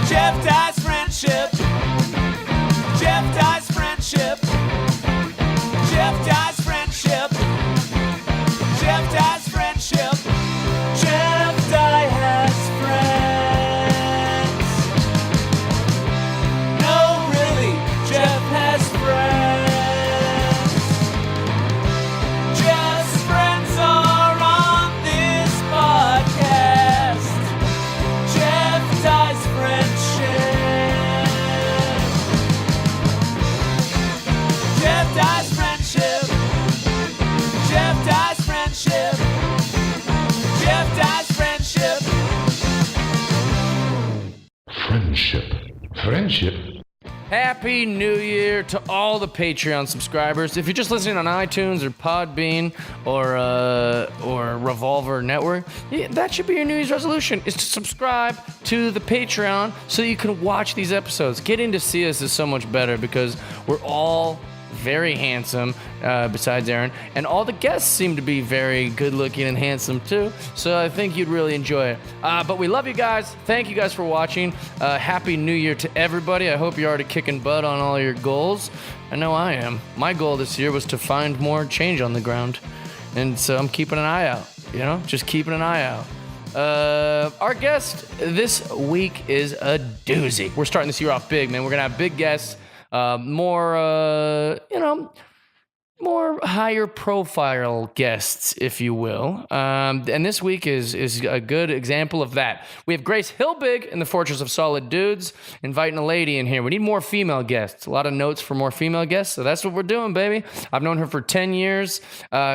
Jeff Dye's friendship. Jeff Dye's friendship. Jeff Dye's friendship. Jeff Dye's friendship. Jeff Dye has friends. No, really, Jeff has friends. Jeff's friends are on this podcast. Jeff Dye's friendship. Jeff Dye's friendship. Jeff Dye's friendship. Jeff Dye's friendship. Friendship. Happy New Year to all the Patreon subscribers. If you're just listening on iTunes or Podbean or Revolver Network, that should be your New Year's resolution, is to subscribe to the Patreon so you can watch these episodes. Getting to see us is so much better because we're all very handsome, besides Aaron, and all the guests seem to be very good looking and handsome too, so I think you'd really enjoy it. But we love you guys. Thank you guys for watching. Happy New Year to everybody. I hope you're already kicking butt on all your goals. I know I am. My goal this year was to find more change on the ground, and so I'm keeping an eye out, just keeping an eye out. Our guest this week is a doozy. We're starting this year off big, man. We're gonna have big guests. More higher profile guests, if you will. And this week is a good example of that. We have Grace Helbig in the Fortress of Solid Dudes, inviting a lady in here. We need more female guests. A lot of notes for more female guests, so that's what we're doing, baby. I've known her for 10 years.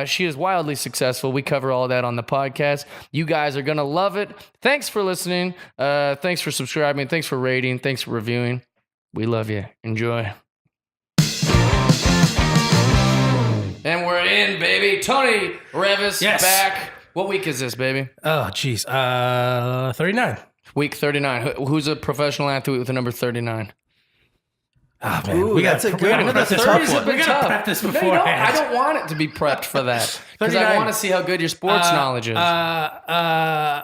She is wildly successful. We cover all that on the podcast. You guys are going to love it. Thanks for listening. Thanks for subscribing. Thanks for rating. Thanks for reviewing. We love you. Enjoy. And we're in, baby. Tony Reavis back. What week is this, baby? Oh, geez. 39. Week 39. Who's a professional athlete with the number 39? Oh, man. Ooh, that's a good one. The That's a 30s tough have one. been We gotta tough. prep this No, beforehand. I don't want it to be prepped for that. Because I 39. want to see how good your sports knowledge is.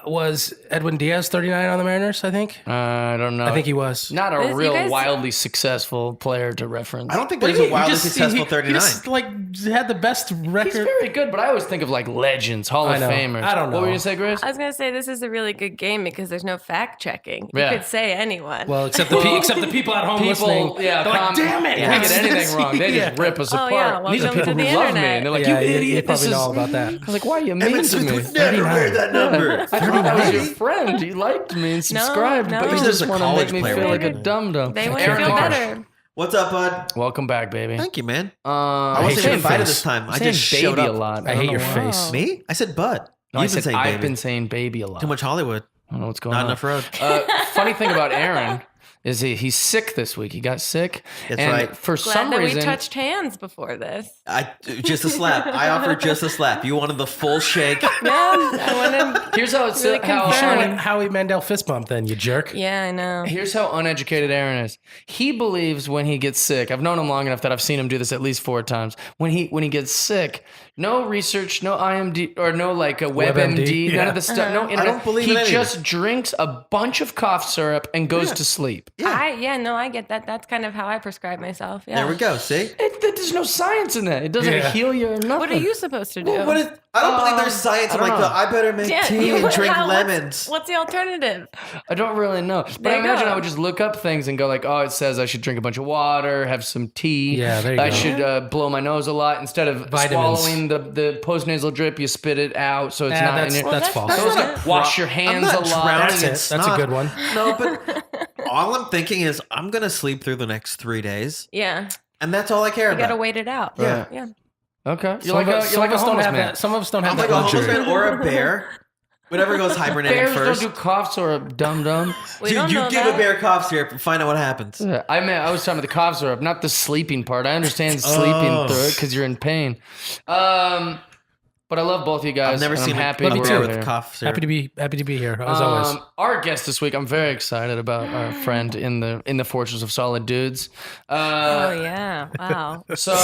Was Edwin Diaz 39 on the Mariners, I think? I don't know. I think he was. Not a You real guys- wildly successful player to reference. I don't think What do there's you a mean? wildly He just- successful he 39. just, had the best He's record. very good, but I always think of like legends, Hall I of know. Famers. I don't What were know. you going to say, Grace? I was going to say this is a really good game because there's no fact checking. Yeah. You could say anyone. Well, except the people at home listening. Yeah, they're like, damn it. We get anything wrong. They just rip us apart. yeah, These are welcome people to who the love me. internet. And they're like, Yeah, you you idiot. probably This know all is... about that. I was like, why are you mean Evan to Smith me? would never wear that number. I thought I was your friend. You liked me and subscribed, no. but you He's just just a want to make college me player. feel like a dum-dum. they want you to Aaron feel Marsh. better. What's up, bud? Welcome back, baby. Thank you, man. I I wasn't hate even your invited face. this time. I saying just baby showed up. a lot. I don't hate know your why. face. Me? I said bud. No, I You've been said saying I've baby. been saying baby a lot. Too much Hollywood. I don't know what's going Not on. enough road. Funny thing about Aaron is he's sick this week. He got sick. That's and right. For Glad some that reason, we touched hands before this. Just a slap. I offered just a slap. You wanted the full shake. No, I wanted. here's how it's Really how confirm. Aaron, Howie Mandel fist bump then, you jerk. Yeah, I know. Here's how uneducated Aaron is. He believes when he gets sick. I've known him long enough that I've seen him do this at least 4 times. When he gets sick, no research, no IMD or no like a WebMD, none of the stuff. No internet. don't believe he in any of just drinks a bunch of cough syrup and goes to sleep. I get that. That's kind of how I prescribe myself. Yeah. There we go. See? There's no science in that. It doesn't heal you or nothing. What are you supposed to do? I don't believe there's science. I'm I like, don't know. I better make Yeah, tea and drink how- lemons. What's the alternative? I don't really know. But There I you imagine go. I would just look up things and go like, oh, it says I should drink a bunch of water, have some tea. Yeah, there you I go. should blow my nose a lot. Instead of Vitamins. swallowing the postnasal drip, you spit it out so it's not that's, in your... that's that's false. fine. So it's That's like, wash your I'm hands not a lot. drowning That's in it. snot. That's a good one. No, but all I'm thinking is I'm going to sleep through the next 3 days. Yeah. And that's all I care You about. got to wait it out. Yeah. Yeah. Okay. You're Some like of a, us- you're like a some of us don't homeless have man. that. Some of us don't have I'm that like a homeless luxury. man or a bear. Whatever goes hibernating Bears first. don't do cough syrup, dum-dum. We Dude, don't you know give that. a bear cough syrup and find out what happens. I was talking about the cough syrup, not the sleeping part. I understand sleeping through it because you're in pain. But I love both of you guys. I've never and seen I'm happy a we're bear all with here. cough syrup. Happy to be here as always. Our guest this week, I'm very excited about our friend in the Fortress of Solid Dudes. Oh, yeah. Wow. So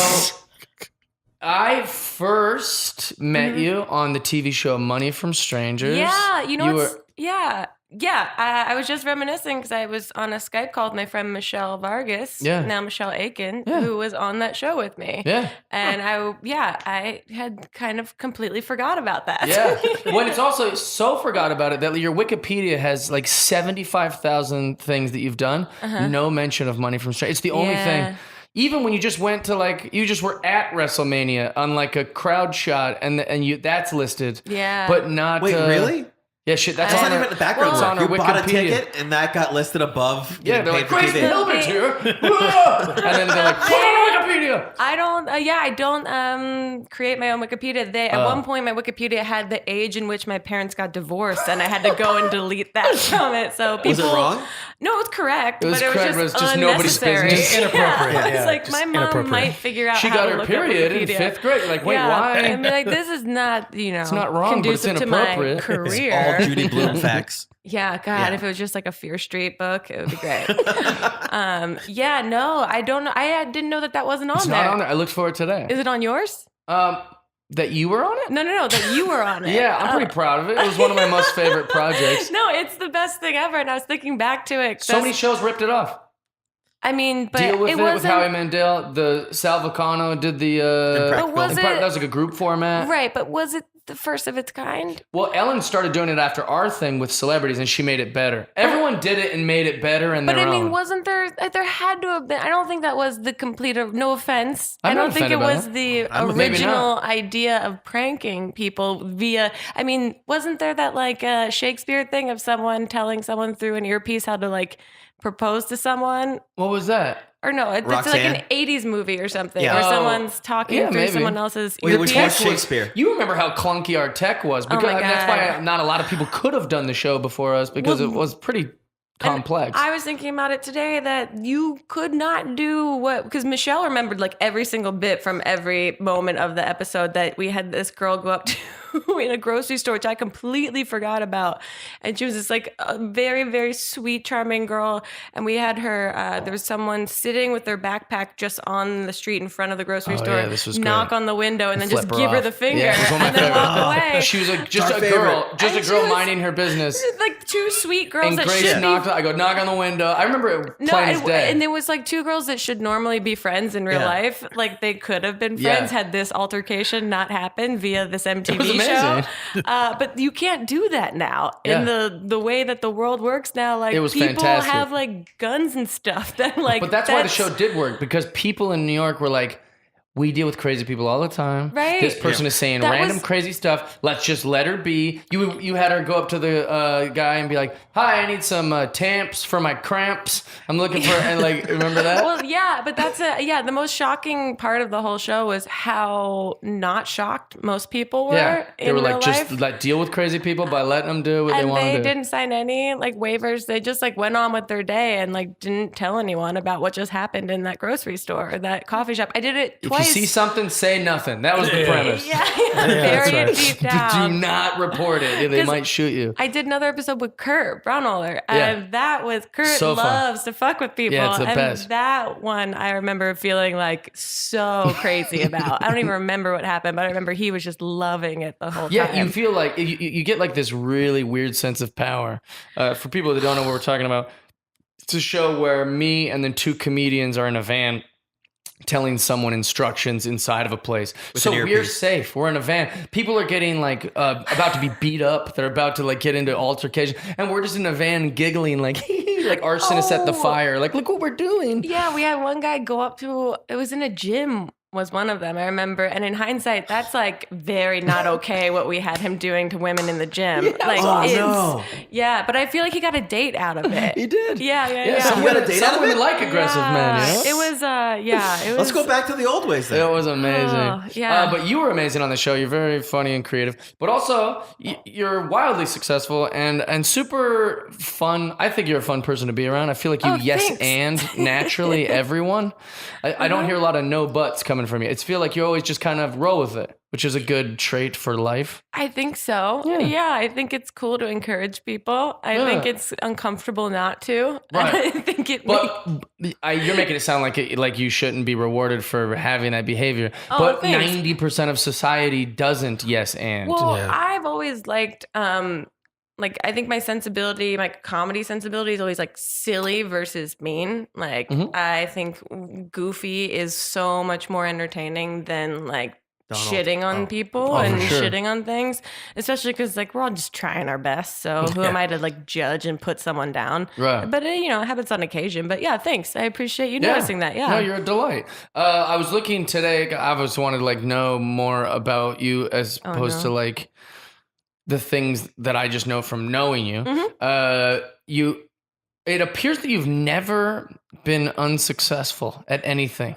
I first met you on the TV show Money from Strangers. Yeah. You know You what's... Yeah. Yeah, I was just reminiscing because I was on a Skype call with my friend Michelle Vargas, now Michelle Aiken, who was on that show with me. Yeah. And I had kind of completely forgot about that. Yeah. When it's also so forgot about it that your Wikipedia has like 75,000 things that you've done, no mention of Money from Strangers. It's the only thing. Even when you just went to you just were at WrestleMania on like a crowd shot and that's listed. Yeah. But not. Wait, really? Yeah, shit. That's Not even the background. Well, work. You bought a ticket and that got listed above. Yeah, they're like, Crazy TV. Helbig's here. And then they're like, put on Wikipedia. I don't create my own Wikipedia. At one point, my Wikipedia had the age in which my parents got divorced, and I had to go and delete that from it. So people, Was it wrong? No, it was correct. It was but correct, it was but just it's just nobody's unnecessary. business. Inappropriate. It's Yeah, like just my mom inappropriate. might figure out She how got to her look period up in Wikipedia. 5th grade. Like, wait, why? And be like, this is not, it's not wrong, but it's conducive to my inappropriate. career. All Judy Blume facts. Yeah, God, if it was just like a Fear Street book, it would be great. No, I don't know. I didn't know that wasn't on It's there. not on there. I looked for it today. Is it on yours? That you were on it? No, that you were on it. Yeah, I'm pretty proud of it. It was one of my most favorite projects. No, it's the best thing ever. And I was thinking back to it. So many shows ripped it off. I mean, but Deal with it it wasn't with Howie Mandel. The Sal Vulcano did the. Impractical. was that it was like a group format. right? But was it the first of its kind? Well, Ellen started doing it after our thing with celebrities, and she made it better. Everyone did it and made it better in But their I mean, own. wasn't there? There had to have been. I don't think that was the complete. No offense. I'm I not don't think it offended by was that. the Maybe original not. idea of pranking people via. I mean, wasn't there that like Shakespeare thing of someone telling someone through an earpiece how to like propose to someone? What was that? Or no, it's like Roxanne? an 80s movie or something Yeah. where Oh. someone's talking Yeah, through maybe. someone else's Wait, which earpiece. one's Shakespeare? You remember how clunky our tech was? Because my that's God. why not a lot of people could have done the show before us because it was pretty complex. I was thinking about it today that you could not do because Michelle remembered like every single bit from every moment of the episode that we had this girl go up to in a grocery store, which I completely forgot about. And she was just like a very, very sweet, charming girl. And we had her, there was someone sitting with their backpack just on the street in front of the grocery store, yeah, this was knock great. on the window and then Flip just her give her off. the finger Yeah, it was one of and my then walk favorite. away. She was just Our a girl, favorite. just a And she girl was- minding her business. Like two sweet girls And that Grace should be knocked. I go knock on the window. I remember it plain as day. and there was like two girls that should normally be friends in real Yeah. life. Like they could have been Yeah. friends had this altercation not happened via this MTV was show. amazing. But you can't do that now Yeah. in the way that the world works now. Like It was people fantastic. have like guns and stuff that like. But that's why the show did work because people in New York were like, we deal with crazy people all the time. Right. This person is saying That random was- crazy stuff. Let's just let her be. You had her go up to the guy and be like, "Hi, I need some Tamps for my cramps. I'm looking for." And like, remember that? Well, yeah, but that's the most shocking part of the whole show was how not shocked most people were. yeah, they in were real like, life. just deal with crazy people by letting them do what they And want they to do. didn't sign any like waivers. They just like went on with their day and like didn't tell anyone about what just happened in that grocery store or that coffee shop. I did it If twice. you see something, say nothing. That was the premise. yeah, bury it right. deep Do down. not report it. They 'Cause might shoot you. I did another episode with Kurt Braunohler, Yeah. and that was Kurt So fun. loves to fuck with people. Yeah, it's the and best. that one I remember feeling like so crazy about. I don't even remember what happened, but I remember he was just loving it the whole Yeah, time. you feel like you get like this really weird sense of power. For people that don't know what we're talking about, it's a show where me and then two comedians are in a van telling someone instructions inside of a place. So an we're earpiece. safe. We're in a van. People are getting like about to be beat up. They're about to like get into altercation. And we're just in a van giggling like like arsonists at the Oh. fire. Like, look what we're doing. Yeah, we had one guy go up to, it was in a gym, was one of them, I remember. And in hindsight, that's like very not okay what we had him doing to women in the gym. Like, Oh, it's, no. yeah, but I feel like he got a date out of it. He did. Yeah. Some You got a women, date some out of women it? like aggressive men. You know? It was, it was. Let's go back to the old ways then. It was amazing. Oh, yeah. But you were amazing on the show. You're very funny and creative. But also, you're wildly successful and super fun. I think you're a fun person to be around. I feel like you Oh, yes thanks. and naturally everyone. I don't hear a lot of no buts coming from you. It's feel like you always just kind of roll with it, which is a good trait for life. I think so. Yeah. Yeah, I think it's cool to encourage people. I Yeah. think it's uncomfortable not to. Right. I think it But you're making it sound like you shouldn't be rewarded for having that behavior. Oh, but thanks. 90% of society doesn't yes and. Well, Yeah. I've always liked like I think my sensibility, my comedy sensibility is always like silly versus mean. Like I think goofy is so much more entertaining than like Donald. shitting on people Oh, for and sure. shitting on things, especially because like we're all just trying our best. So who am I to like judge and put someone down? Right. But you know, it happens on occasion. But yeah, thanks. I appreciate you noticing that. Yeah. No, you're a delight. I was looking today. I just wanted to like know more about you as opposed to like the things that I just know from knowing you. It appears that you've never been unsuccessful at anything.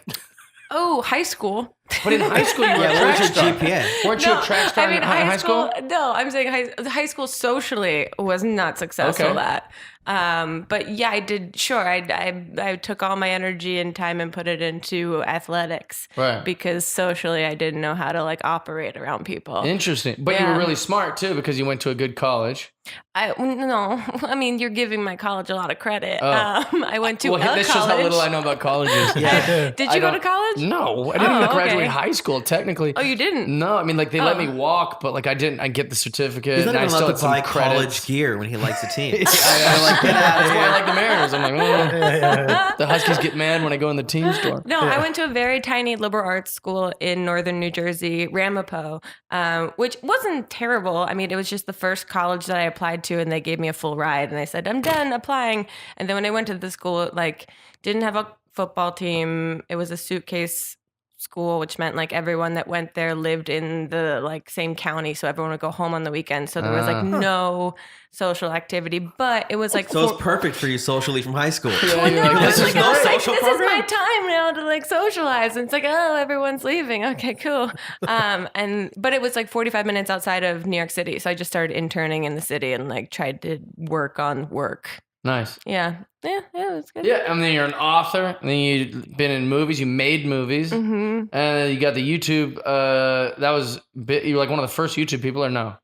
Oh, high school. But in high school, you were a Yeah, track what's your star. GPA? Weren't you a track star in high school? No, I'm saying high school socially was not successful Okay. at. But yeah, I did. Sure, I took all my energy and time and put it into athletics, Right. Because socially, I didn't know how to like operate around people. Interesting. But you Yeah. were really smart too because you went to a good college. No, I mean you're giving my college a lot of credit. Oh. I went to Well, a that's college. just how little I know about colleges. Did you go to don't- college? No, I didn't Oh, even graduate okay. high school technically. Oh, you didn't? No, I mean like they let Oh. me walk, but like I didn't. I get the certificate. He's not and I even still allowed had to some buy credits. college gear when he likes a team. Yeah, like, that's why I like the Mariners. I'm like, oh. The Huskies get mad when I go in the team store. No, I went to a very tiny liberal arts school in northern New Jersey, Ramapo, which wasn't terrible. I mean, it was just the first college that I applied to, and they gave me a full ride, and I said, I'm done applying. And then when I went to the school, it like didn't have a football team. It was a suitcase school, which meant like everyone that went there lived in the like same county, so everyone would go home on the weekend. So there was like no social activity, but it was like So it's perfect for you socially from high school. Well, you're like, This this is is no like, social this is program. my time now to like socialize. And it's like, oh, everyone's leaving. Okay, cool. But it was like 45 minutes outside of New York City. So I just started interning in the city and like tried to work on work. Nice. Yeah, it was good. Yeah, and then you're an author. And then you've been in movies. You made movies. And then you got the YouTube. That was you were like one of the first YouTube people, or no?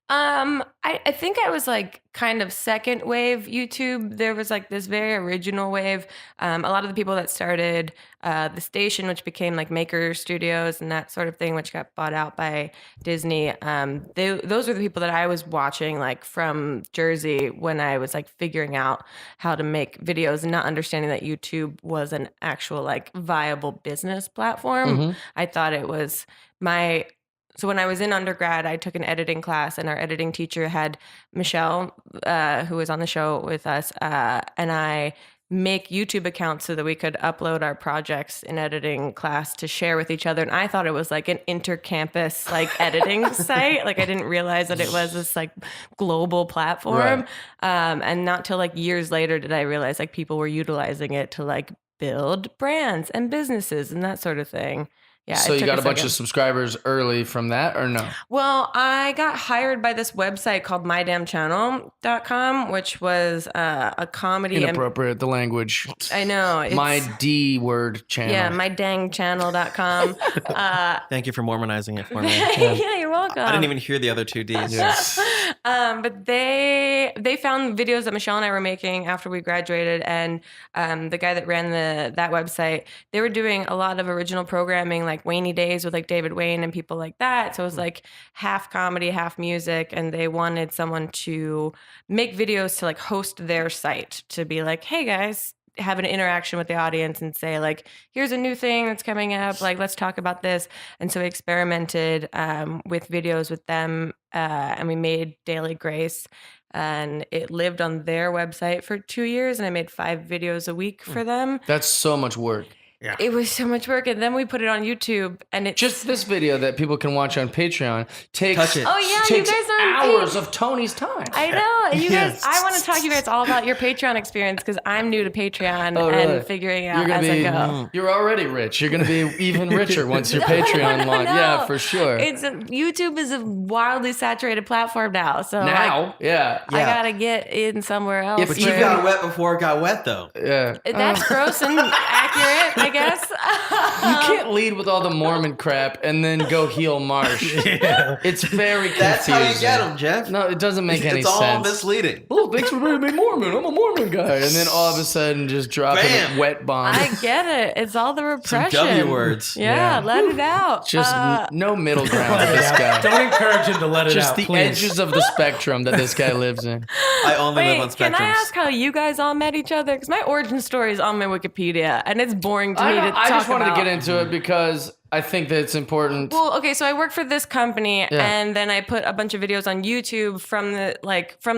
I think I was like kind of second wave YouTube. There was like this very original wave. A lot of the people that started the station, which became like Maker Studios and that sort of thing, which got bought out by Disney. Those were the people that I was watching like from Jersey when I was like figuring out how to make videos and not understanding that YouTube was an actual like viable business platform. I thought it was So when I was in undergrad, I took an editing class, and our editing teacher had Michelle, who was on the show with us, and I make YouTube accounts so that we could upload our projects in editing class to share with each other. And I thought it was like an intercampus like editing site. Like I didn't realize that it was this like global platform. And not till like years later did I realize like people were utilizing it to like build brands and businesses and that sort of thing. Yeah. So it you took got a bunch second. of subscribers early from that, or no? Well, I got hired by this website called mydamnchannel.com, which was a comedy. Inappropriate, the language. I know. It's, My D word channel. Yeah, mydangchannel.com. Thank you for Mormonizing it for me. Yeah, you're welcome. I didn't even hear the other two Ds. Yes. But they found videos that Michelle and I were making after we graduated, and the guy that ran that website, they were doing a lot of original programming, like Wayne Days with like David Wayne and people like that. So it was like half comedy, half music, and they wanted someone to make videos to like host their site, to be like, hey guys, have an interaction with the audience and say like, here's a new thing that's coming up, like let's talk about this. And so we experimented with videos with them, and we made Daily Grace, and it lived on their website for 2 years, and I made 5 videos a week for them. That's so much work. It was so much work, and then we put it on YouTube, and it's Just this video that people can watch on Patreon takes, Touch it. Oh, yeah, you takes guys aren't hours paid. of Tony's time. I know. And you guys, Yes. I want to talk to you guys all about your Patreon experience, because I'm new to Patreon Oh, really? and figuring out You're gonna as be. I go. You're already rich. You're gonna be even richer once your Patreon launch. No. Yeah, for sure. YouTube is a wildly saturated platform now, so now, yeah, I gotta get in somewhere else. If But you you got wet before it got wet, though. yeah. That's gross and accurate. Like guess. You can't lead with all the Mormon crap and then go heal Marsh. It's very confusing. That's how you get them, Jeff. No, it doesn't make any It's all sense. misleading. Oh, thanks for being a Mormon. I'm a Mormon guy. And then all of a sudden just dropping Bam. a wet bomb. I get it. It's all the Some repression. W words. Yeah, let it out. Just no middle ground with this guy. Don't encourage him to let it Just out, the please. edges of the spectrum that this guy lives in. I only live on Wait, can I spectrums. ask how you guys all met each other? Because my origin story is on my Wikipedia, and it's boring to me to talk I just wanted about. to get into it because I think that it's important. Well, okay, so I work for this company, and then I put a bunch of videos on YouTube from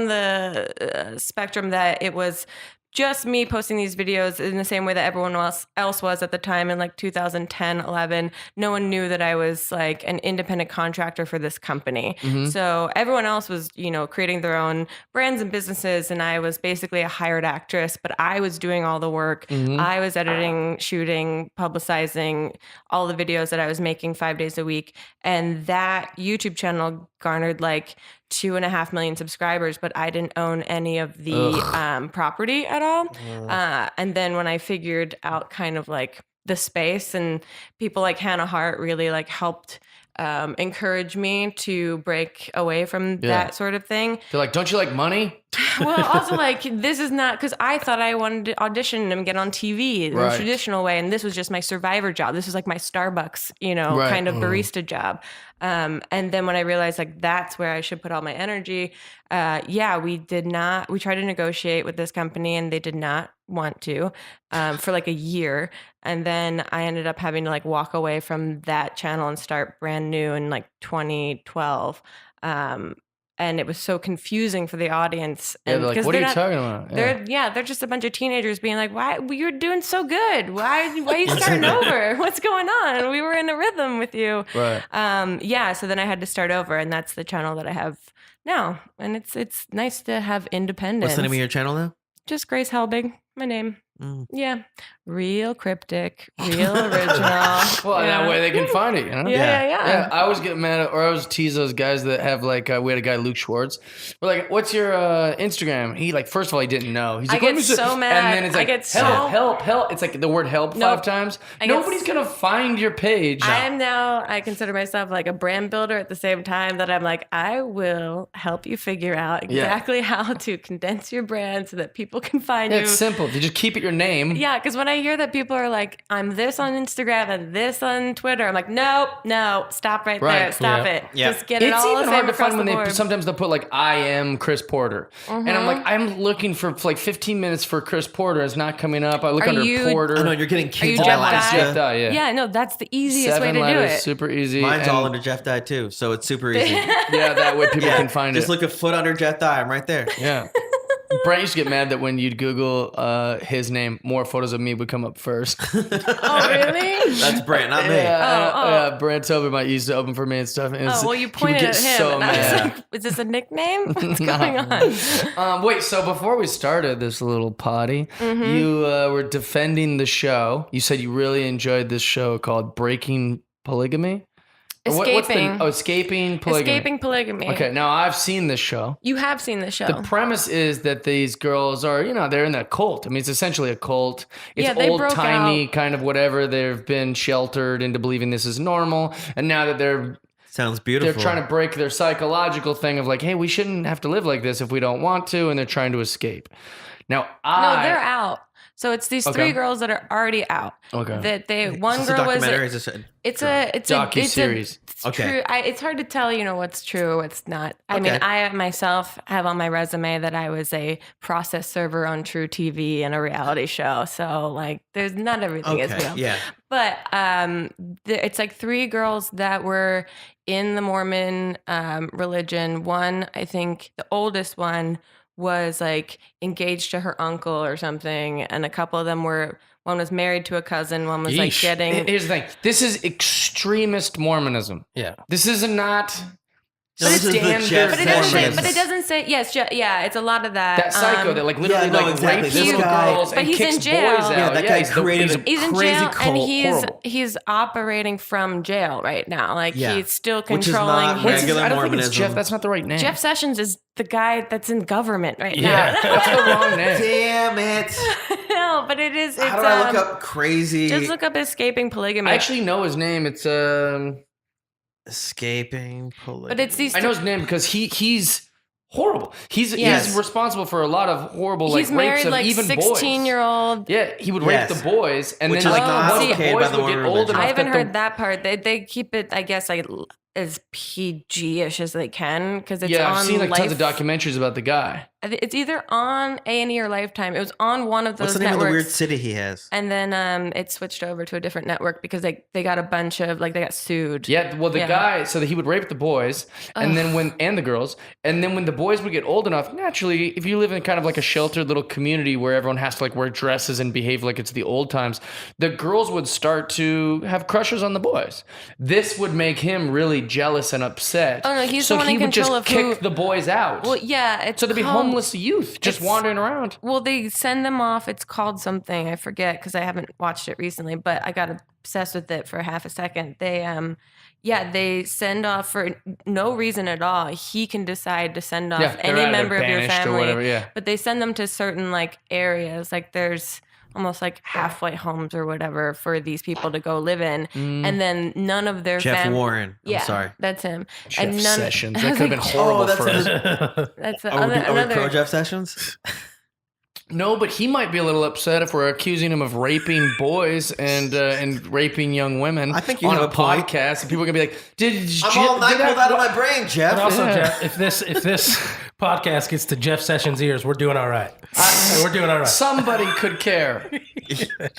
the spectrum that it was just me posting these videos in the same way that everyone else was at the time in like 2010, 11. No one knew that I was like an independent contractor for this company. So everyone else was, creating their own brands and businesses. And I was basically a hired actress, but I was doing all the work. I was editing, shooting, publicizing all the videos that I was making 5 days a week. And that YouTube channel garnered like 2.5 million subscribers, but I didn't own any of the property at all. And then when I figured out kind of like the space, and people like Hannah Hart really like helped encourage me to break away from that sort of thing. They're like, don't you like money? Well, also like this is not, because I thought I wanted to audition and get on TV the traditional way, and this was just my Survivor job. This was like my Starbucks, kind of barista job. And then when I realized like that's where I should put all my energy, we tried to negotiate with this company, and they did not want to for like a year. And then I ended up having to like walk away from that channel and start brand new in like 2012. And it was so confusing for the audience. Yeah, And they're like, 'cause what are they're you talking about? They're just a bunch of teenagers being like, "Why you're doing so good? Why are you starting over? What's going on? We were in a rhythm with you." Right. So then I had to start over, and that's the channel that I have now. And it's nice to have independence. What's the name of your channel now? Just Grace Helbig, my name. Yeah, real cryptic, real original. Well, that way they can find it, Yeah. I always get mad at, or I always tease those guys that have like, we had a guy, Luke Schwartz. We're like, what's your Instagram? He like, first of all, he didn't know. He's like, I get so mad. And then it's like, help. It's like the word help 5 times. Nobody's going to find your page. I consider myself like a brand builder at the same time that I'm like, I will help you figure out exactly how to condense your brand so that people can find you. It's simple. If you just keep it your name. Yeah, because when I hear that people are like, I'm this on Instagram and this on Twitter, I'm like, no, stop right there. Stop it. Yeah. Just get it It's all even the hard same to across find the when board. sometimes they'll put like, I am Chris Porter. And I'm like, I'm looking for like 15 minutes for Chris Porter. It's not coming up. I look Are under you- Porter. I know you're getting kicked you in Jeff Alaska. Dye? Jeff Dye, Yeah, no, that's the easiest 7 way to letters, do it. super easy. Mine's and- all under Jeff Dye too, so it's super easy. Yeah, that way people can find Just it. look a foot under Jeff Dye. I'm right there. Yeah. Brent used to get mad that when you'd Google his name, more photos of me would come up first. Oh, really? That's Brent, not me. Yeah, Brent told me might used to open for me and stuff. And Oh, well, you pointed at him. So and I was mad. like, is this a nickname? What's going on? Wait, so before we started this little potty, you were defending the show. You said you really enjoyed this show called Breaking Polygamy? Or Escaping. Escaping Polygamy. Escaping polygamy. Okay, now I've seen this show. You have seen the show. The premise is that these girls are, they're in a cult. I mean, it's essentially a cult. It's Yeah, they broke old-timey out. kind of whatever. They've been sheltered into believing this is normal. And now that they're Sounds beautiful. trying to break their psychological thing of like, hey, we shouldn't have to live like this if we don't want to. And they're trying to escape. Now, No, they're out. So it's these 3 girls that are already out. Okay. That they Is one this a girl was documentary? Is this a- it's a Docu-series. Okay. It's hard to tell, what's true, what's not. I mean, Okay. I myself have on my resume that I was a process server on True TV and a reality show. So like, there's not everything is Okay. real. Yeah. But it's like 3 girls that were in the Mormon religion. One, I think the oldest one was like engaged to her uncle or something, and a couple of them were. One was married to a cousin. One was like Yeesh. getting. Here's the thing. This is extremist Mormonism. Yeah. This is not No, this is the standard Jeff But it doesn't say. Mormonism. But it doesn't say. Yes, it's a lot of that. that psycho that like literally Yeah, no, like exactly. rapes This little guy- girls But and he's kicks in jail. boys out. Yeah, that guy created a He's in crazy jail, cult. and Horrible. he's operating from jail right now. Like Yeah. he's still Which is controlling. not his, regular I don't think Mormonism. it's Jeff. That's not the right name. Jeff Sessions is the guy that's in government right Yeah, now. that's the wrong name. Damn it. No, but it is. It's, How do I look up crazy? Just look up escaping polygamy. I actually know his name. It's Escaping polygamy. but it's these. I know his name because he's horrible. He's Yes. responsible for a lot of horrible He's like rapes married of like even 16-year-old. boys. Yeah, he would Yes. rape the boys, and Which then is like not once the okay boys by the would get Mormon old religion. enough I haven't that heard that part. They keep it, I guess, like as PG-ish as they can because it's on I've seen like tons of Life. documentaries about the guy. It's either on A&E or Lifetime. It was on one of those What's the name networks. of the weird city he has? And then it switched over to a different network because they got a bunch of they got sued. Yeah, well, the Yeah. guy, so that he would rape the boys, and then and the girls, and then when the boys would get old enough, naturally, if you live in kind of like a sheltered little community where everyone has to like wear dresses and behave like it's the old times, the girls would start to have crushes on the boys. This would make him really jealous and upset. Oh, no, he's so the one he in would just control of kick who- the boys out. Well, yeah. It's so there'd be called- homeless youth just wandering around. Well, they send them off. It's called something. I forget because I haven't watched it recently, but I got obsessed with it for half a second. They send off for no reason at all. He can decide to send off Yeah, any they're member of your banished or family. whatever, yeah. But they send them to certain like areas. Like there's almost like halfway homes or whatever for these people to go live in. And then none of their Jeff family. Warren. I'm Yeah, sorry. that's him. Jeff and none, Sessions. I That was could have like, been horrible that's for us. That's Are we another. pro Jeff Sessions? No, but he might be a little upset if we're accusing him of raping boys and raping young women. I think you on have a a point. podcast, and people are gonna be like, "Did I'm all night pulled out of my brain, Jeff. But also, Yeah. Jeff, if this podcast gets to Jeff Sessions' ears, we're doing all right. We're doing all right. Somebody could care."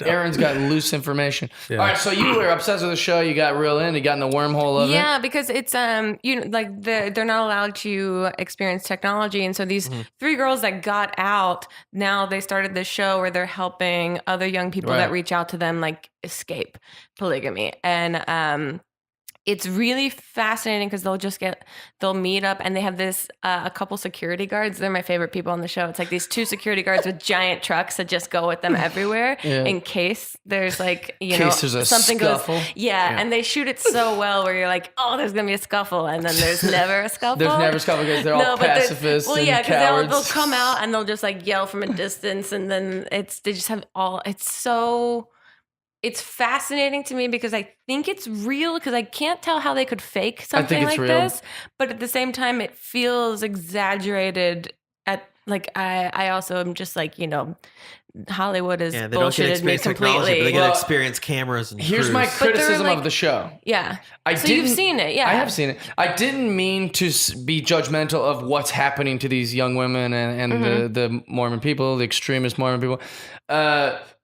Aaron's got loose information. All right, so you were obsessed with the show. You got real in. You got in the wormhole of it. Yeah, because it's like they're not allowed to experience technology, and so these three girls that got out, now they started this show where they're helping other young people Right. that reach out to them like escape polygamy, and it's really fascinating because they'll meet up and they have this a couple security guards. They're my favorite people on the show. It's like these two security guards with giant trucks that just go with them everywhere in case there's like Case there's a something scuffle. goes. Yeah, and they shoot it so well where you're like, oh, there's gonna be a scuffle, and then there's never a scuffle. There's never scuffle because they're all pacifists Well, and yeah, cowards. they'll come out and they'll just like yell from a distance, and then they just have all. It's fascinating to me because I think it's real because I can't tell how they could fake something it's like real. this, but at the same time, it feels exaggerated. I also am just like Hollywood is Yeah, they don't get bullshitted me experience technology, but they completely. get Well, experience cameras and Here's my crews. But they're criticism like- of the show. Yeah, so didn't- you've seen it, yeah. I have seen it. I didn't mean to be judgmental of what's happening to these young women and Mm-hmm. the Mormon people, the extremist Mormon people.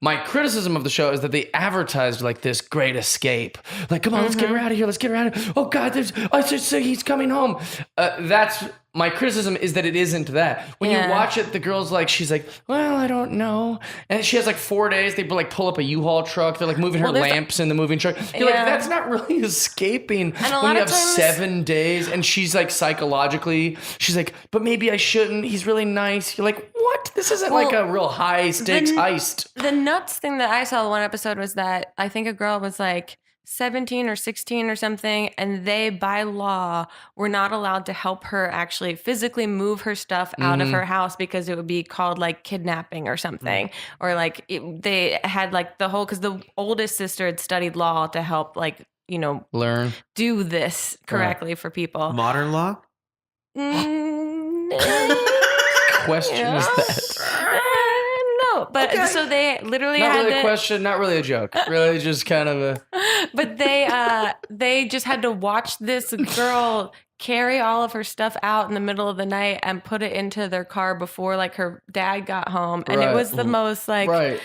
My criticism of the show is that they advertised like this great escape. Like, come on, let's get her out of here. Let's get her out of here. Oh, God, he's coming home. That's my criticism is that it isn't that. When you Yeah. watch it, the girl's like, she's like, well, I don't know. And she has like 4 days. They like pull up a U-Haul truck. They're like moving her there's- lamps in the moving truck. You're like, Yeah. that's not really escaping And a when lot you of have times- 7 days. And she's like psychologically, she's like, but maybe I shouldn't. He's really nice. You're like, what? This isn't like a real high stakes heist. The nuts thing that I saw in one episode was that I think a girl was like 17 or 16 or something, and they, by law, were not allowed to help her actually physically move her stuff out of her house because it would be called like kidnapping or something. Or like they had like the whole, because the oldest sister had studied law to help like, Learn. do this correctly for people. Modern law? Question is that? No, but so they literally Not had really a to, question, not really a joke. Really just kind of a... but they just had to watch this girl carry all of her stuff out in the middle of the night and put it into their car before like her dad got home, and Right. it was the most like Right.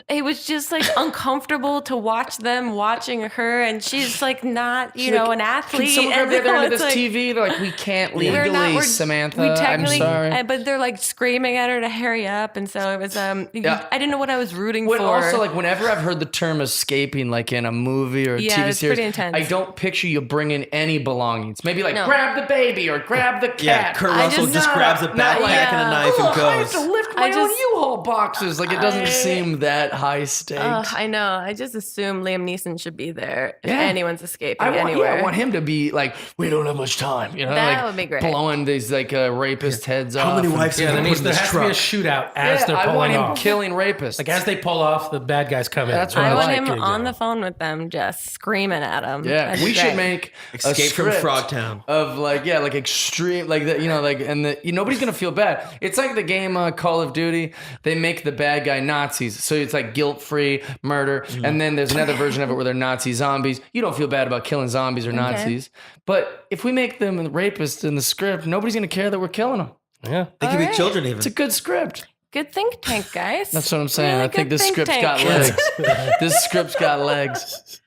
it was just like uncomfortable to watch them watching her, and she's like not She's like, an athlete. Can someone grab and the other end of it's this like, TV? They're like, we can't we're legally, not- Samantha. we I'm technically, sorry. but they're like screaming at her to hurry up, and so it was. I didn't know what I was rooting When for. also, like, whenever I've heard the term escaping, like in a movie or a Yeah, TV it's series, pretty intense. I don't picture you bringing any belongings. Maybe like No. grab the baby or grab the cat. Yeah, Kurt I Russell just- just grabs a not backpack like- and a knife and I have goes. to lift my I own just- U-Haul boxes. Like, it doesn't seem that that high stakes. I know. I just assume Liam Neeson should be there if Yeah. anyone's escaping I anywhere. want him to be like, we don't have much time. You know, That like would be great. blowing these like rapist heads off. How many and- wives Yeah, have you put in there this has to be a truck? shootout as they're I want pulling him off. killing rapists. Like as they pull off, the bad guys come in. That's what I I want like. him Good on job. the phone with them, just screaming at them. Yeah, we should make Escape a from script Frogtown. of like extreme like that, like and nobody's gonna feel bad. It's like the game Call of Duty. They make the bad guy Nazis, so it's like guilt free murder, and then there's another version of it where they're Nazi zombies. You don't feel bad about killing zombies or Nazis, but if we make them rapists in the script, nobody's gonna care that we're killing them. Yeah. They could be Alright. children even. It's a good script. Good think tank, guys. That's what I'm saying. Really I think good this think script's tank. got legs. This script's got legs.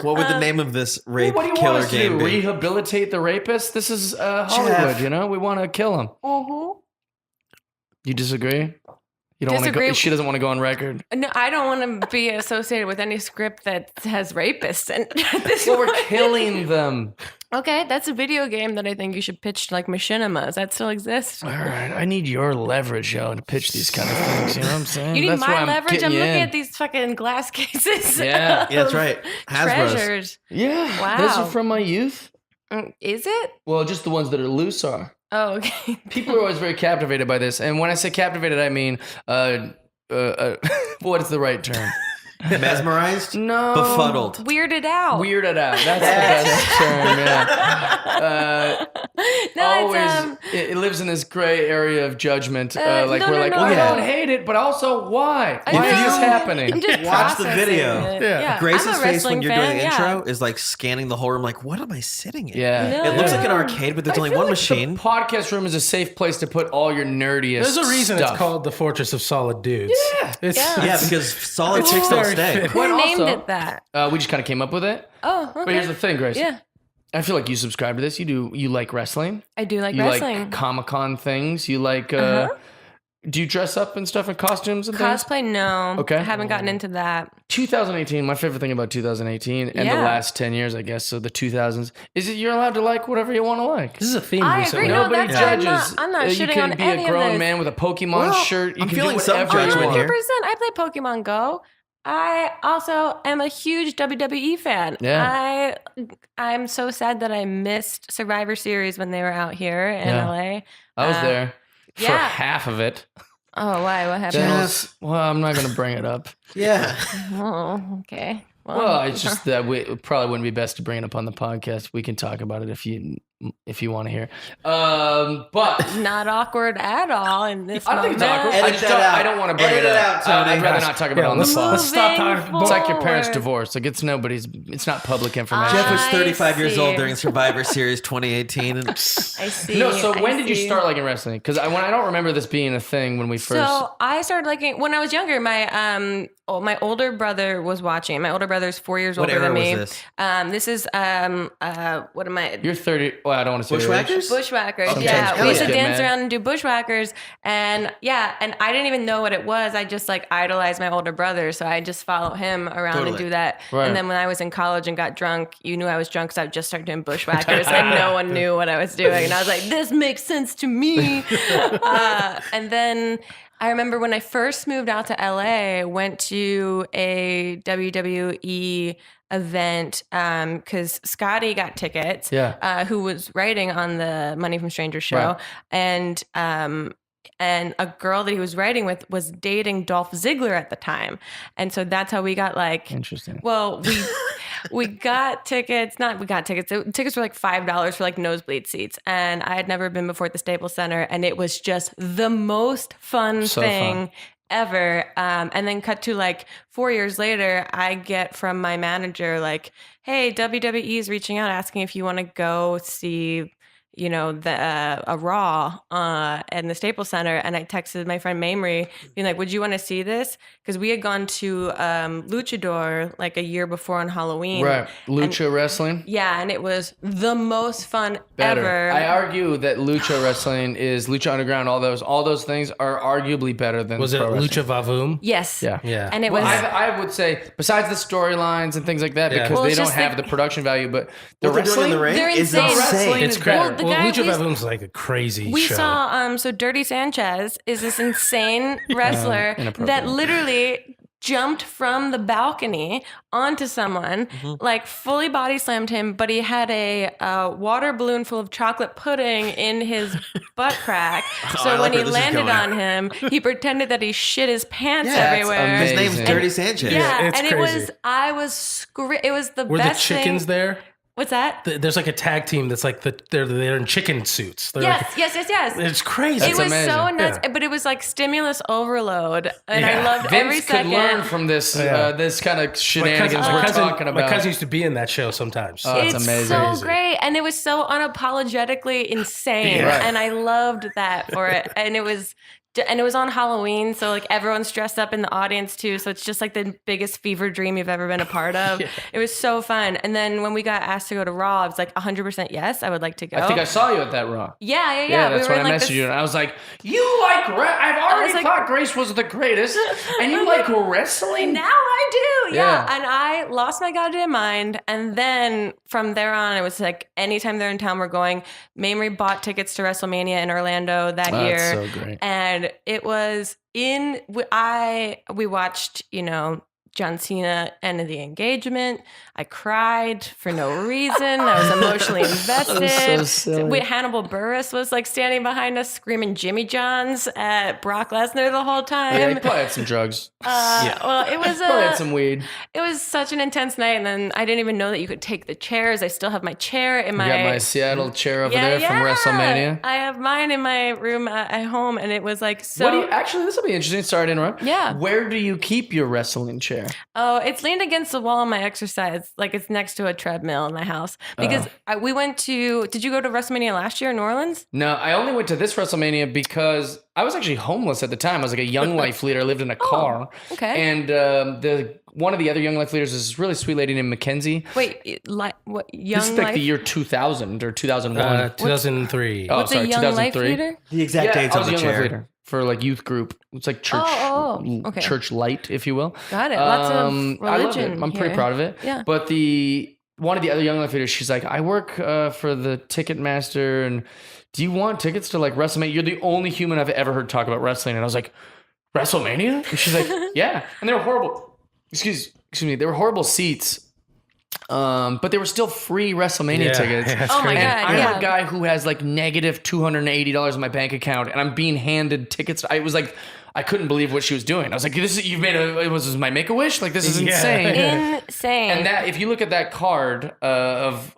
What would the name of this rape What do you want killer us to game do? be? Rehabilitate the rapist? This is Hollywood, Jeff. you know? We want to kill him. You disagree? You don't want to go. Disagree. She doesn't want to go on record. No, I don't want to be associated with any script that has rapists in this Well, we're one. killing them. Okay, that's a video game that I think you should pitch to like Machinima. Does that still exist? All right, I need your leverage, yo, to pitch these kind of things. You know what I'm saying? You need That's why my I'm leverage. getting I'm you looking in. at these fucking glass cases. Yeah. Yeah, that's right. Hasbro's. Treasures. Yeah, Wow. those are from my youth. Is it? Well, just the ones that are loose are. Oh, okay. People are always very captivated by this, and when I say captivated, I mean, what is the right term? Mesmerized? No. Befuddled. Weirded out. Weirded out. That's the best term. Yeah. No, Always, it's it lives in this gray area of judgment. Like no, we're no, like, no, oh, no. I don't hate it, but also why? Why is this happening? I'm just Watch the processing video. it. Yeah. Grace's I'm a face when wrestling you're fan, doing the yeah. intro is like scanning the whole room, like, what am I sitting in? Yeah. No. It looks like an Yeah. arcade, but there's I only feel one like machine. The podcast room is a safe place to put all your nerdiest. There's a reason stuff. it's called the Fortress of Solid Dudes. Yeah. It's, Yeah. Yeah, because solid It's chicks don't very stay. fit. Who But named also- it that? We just kind of came up with it. Oh, okay. But here's the thing, Grace. Yeah, I feel like you subscribe to this. You like wrestling. I do like You wrestling. like Comic-Con things. You like. Do you dress up and stuff in costumes and things? Cosplay, no. Okay. I haven't gotten into that. 2018, my favorite thing about 2018 and the Yeah. last 10 years, I guess, so the 2000s, is that you're allowed to like whatever you want to like. This is a theme I recently. agree. No, Nobody that's why I'm judges. not You shitting can on be any a of grown this. man with a Pokemon Well, shirt. You I'm can feeling do some whatever you judgment want. here. 100%. I play Pokemon Go. I also am a huge WWE fan. Yeah. I'm so sad that I missed Survivor Series when they were out here in Yeah. LA. I was there for yeah. half of it. Oh, why? What happened? Yes. Well, I'm not going to bring it up. Yeah. Oh, okay. Well, it's just that it probably wouldn't be best to bring it up on the podcast. We can talk about it if you want to hear. But not awkward at all in this I don't think it's moment. awkward. Edit that out. I don't want to bring Edit it it up. out, Tony. I'd rather not talk about it on the let's, phone. let's stop Moving talking. It's like your parents' forward. divorce. Like it's not public information. Jeff was I 35 years old see. during Survivor Series 2018. And I see. No, so when I did you see. start liking wrestling? Because I don't remember this being a thing when we first. So I started liking when I was younger. My older brother was watching. My older brother's 4 years What older era than me. was this? This is what am I? You're 30. Well, I don't want to say your age. Bushwhackers? Bushwhackers. Okay. Yeah, Hell we used to yeah. dance Good, man. around and do bushwhackers, and I didn't even know what it was. I just like idolized my older brother, so I just follow him around and Totally. do that. Right. And then when I was in college and got drunk, you knew I was drunk, so I just started doing bushwhackers, and no one knew what I was doing. And I was like, this makes sense to me. And then I remember when I first moved out to LA, went to a WWE event because Scotty got tickets, Yeah. who was writing on the Money from Strangers show, Right. and a girl that he was writing with was dating Dolph Ziggler at the time, and so that's how we got like. Interesting. Well, we got tickets. Not we got tickets. Tickets were like $5 for like nosebleed seats, and I had never been before at the Staples Center, and it was just the most fun So thing fun. ever. And then cut to like 4 years later, I get from my manager like, "Hey, WWE is reaching out asking if you want to go see." A Raw in the Staples Center, and I texted my friend Mamrie, being like, "Would you want to see this?" Because we had gone to Luchador like a year before on Halloween, Right. Lucha wrestling. Yeah, and it was the most fun Better. ever. I argue that lucha wrestling is Lucha Underground. All those things are arguably better than Was it pro wrestling. Lucha Vavoom? Yes. Yeah. Yeah. And it Well, was. I would say besides the storylines and things like that, Yeah. because Well, they it's don't just have like- the production value, but the What they're doing wrestling, in the ring They're is insane. insane. wrestling It's is great. better. Well, the guy Lucha Vavoom's like a crazy we show. saw so Dirty Sanchez is this insane wrestler that literally jumped from the balcony onto someone, like fully body slammed him, but he had a water balloon full of chocolate pudding in his butt crack. So when like he where this is landed going. on him, he pretended that he shit his pants Yeah, that's everywhere. amazing. His name's Dirty Sanchez. Yeah, it's and crazy. it was the Were the best chickens thing. there? What's that? There's like a tag team that's like they're in chicken suits. They're Yes. It's crazy. It was amazing. so nuts, Yeah. but it was like stimulus overload, and I Yeah. loved Vince every could second. learn from this this kind of shenanigans we're talking about. My cousin used to be in that show sometimes. It's It's amazing. so Crazy. great, and it was so unapologetically insane, Yeah. and I loved that for it. And it was on Halloween, so like everyone's dressed up in the audience too. So it's just like the biggest fever dream you've ever been a part of. It was so fun. And then when we got asked to go to Raw, I was like 100% yes, I would like to go. I think I saw you at that Raw. Yeah. Yeah, that's we were when in, I like, messaged this- you, and I was like, "You like? I've already like- thought Grace was the greatest, and you like wrestling." Now I do, Yeah. And I lost my goddamn mind. And then from there on, it was like anytime they're in town, we're going. Mamrie bought tickets to WrestleMania in Orlando that year. That's so great. And it was we watched, John Cena end of the engagement. I cried for no reason. I was emotionally invested. So silly. Hannibal Buress was like standing behind us screaming Jimmy Johns at Brock Lesnar the whole time. Yeah, he probably had some drugs. Well, it was Probably had some weed. it was such an intense night, and then I didn't even know that you could take the chairs. I still have my chair in I got my Seattle chair over there from WrestleMania. I have mine in my room at home, and it was like so. What do you actually? This will be interesting. Sorry to interrupt. Yeah. Where do you keep your wrestling chair? Oh, it's leaned against the wall in my exercise. Like it's next to a treadmill in my house. Because we went to. Did you go to WrestleMania last year in New Orleans? No, I only went to this WrestleMania because I was actually homeless at the time. I was like a young life leader. I lived in a car. okay. And one of the other young life leaders is this really sweet lady named Mackenzie. Wait, what young This is like life? the year 2000 or 2001. 2003. Oh, What's sorry, a young life 2003. leader? The exact Yeah, dates I on was a the young life chair. leader for like youth group. It's like church, okay. church light, if you will. Got it. Lots of I love religion. it. I'm pretty here. proud of it. Yeah. But one of the other young life leaders, she's like, I work for the Ticketmaster, and do you want tickets to like WrestleMania? You're the only human I've ever heard talk about wrestling. And I was like, WrestleMania? And she's like, yeah. And they were horrible. Excuse me. They were horrible seats. But they were still free WrestleMania tickets. Yeah, Oh my crazy. God. I'm yeah. a guy who has like negative $280 in my bank account, and I'm being handed tickets. I was like, I couldn't believe what she was doing. I was like, it was my Make-A-Wish? Like, this is Yeah. insane. Insane. And that, if you look at that card of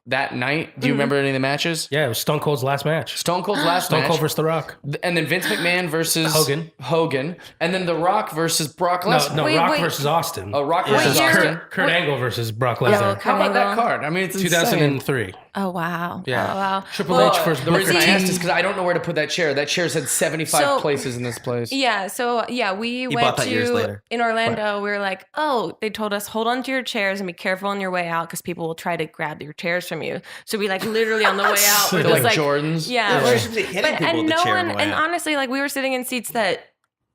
that night, do you remember any of the matches? Yeah, it was Stone Cold's last match. Stone Cold's last Stone match. Cold versus The Rock. And then Vince McMahon versus Hogan. And then The Rock versus Brock Lesnar. No, Wait, Rock wait. versus Austin. Oh, Rock Wait, versus you're- Austin. Kurt Angle versus Brock Oh, Lesnar. How about that Angle. card? I mean, it's insane. 2003. Oh wow. Yeah. Oh wow. Triple H versus The reason I Booker T. asked is because I don't know where to put that chair. That chair's had 75 So- places in this place. Yeah, so we went bought that years to later. in Orlando. We were like, oh, they told us hold on to your chairs and be careful on your way out because people will try to grab your chairs from you. So we like literally on the way out, we're They're just like like Jordans. yeah, Yeah, we're- you should be hitting people with the chair on the way and out. honestly, like we were sitting in seats that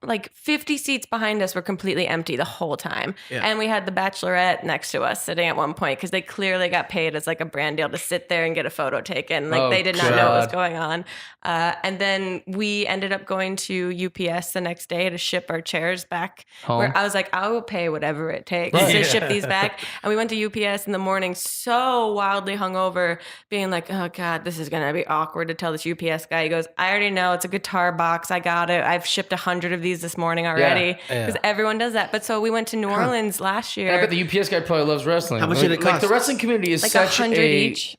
like 50 seats behind us were completely empty the whole time. Yeah. And we had the Bachelorette next to us sitting at one point because they clearly got paid as like a brand deal to sit there and get a photo taken. Like Oh, they did not know what was God. going on. And then we ended up going to UPS the next day to ship our chairs back. Home. Where I was like, I will pay whatever it takes Right. to Yeah. ship these back. And we went to UPS in the morning, so wildly hungover, being like, oh God, this is going to be awkward to tell this UPS guy. He goes, I already know it's a guitar box. I got it. I've shipped 100 of these this morning already Yeah. because everyone does that. But so we went to New Orleans last year. And I bet the UPS guy probably loves wrestling. How much did it Like cost? the wrestling community is like such 100 a each.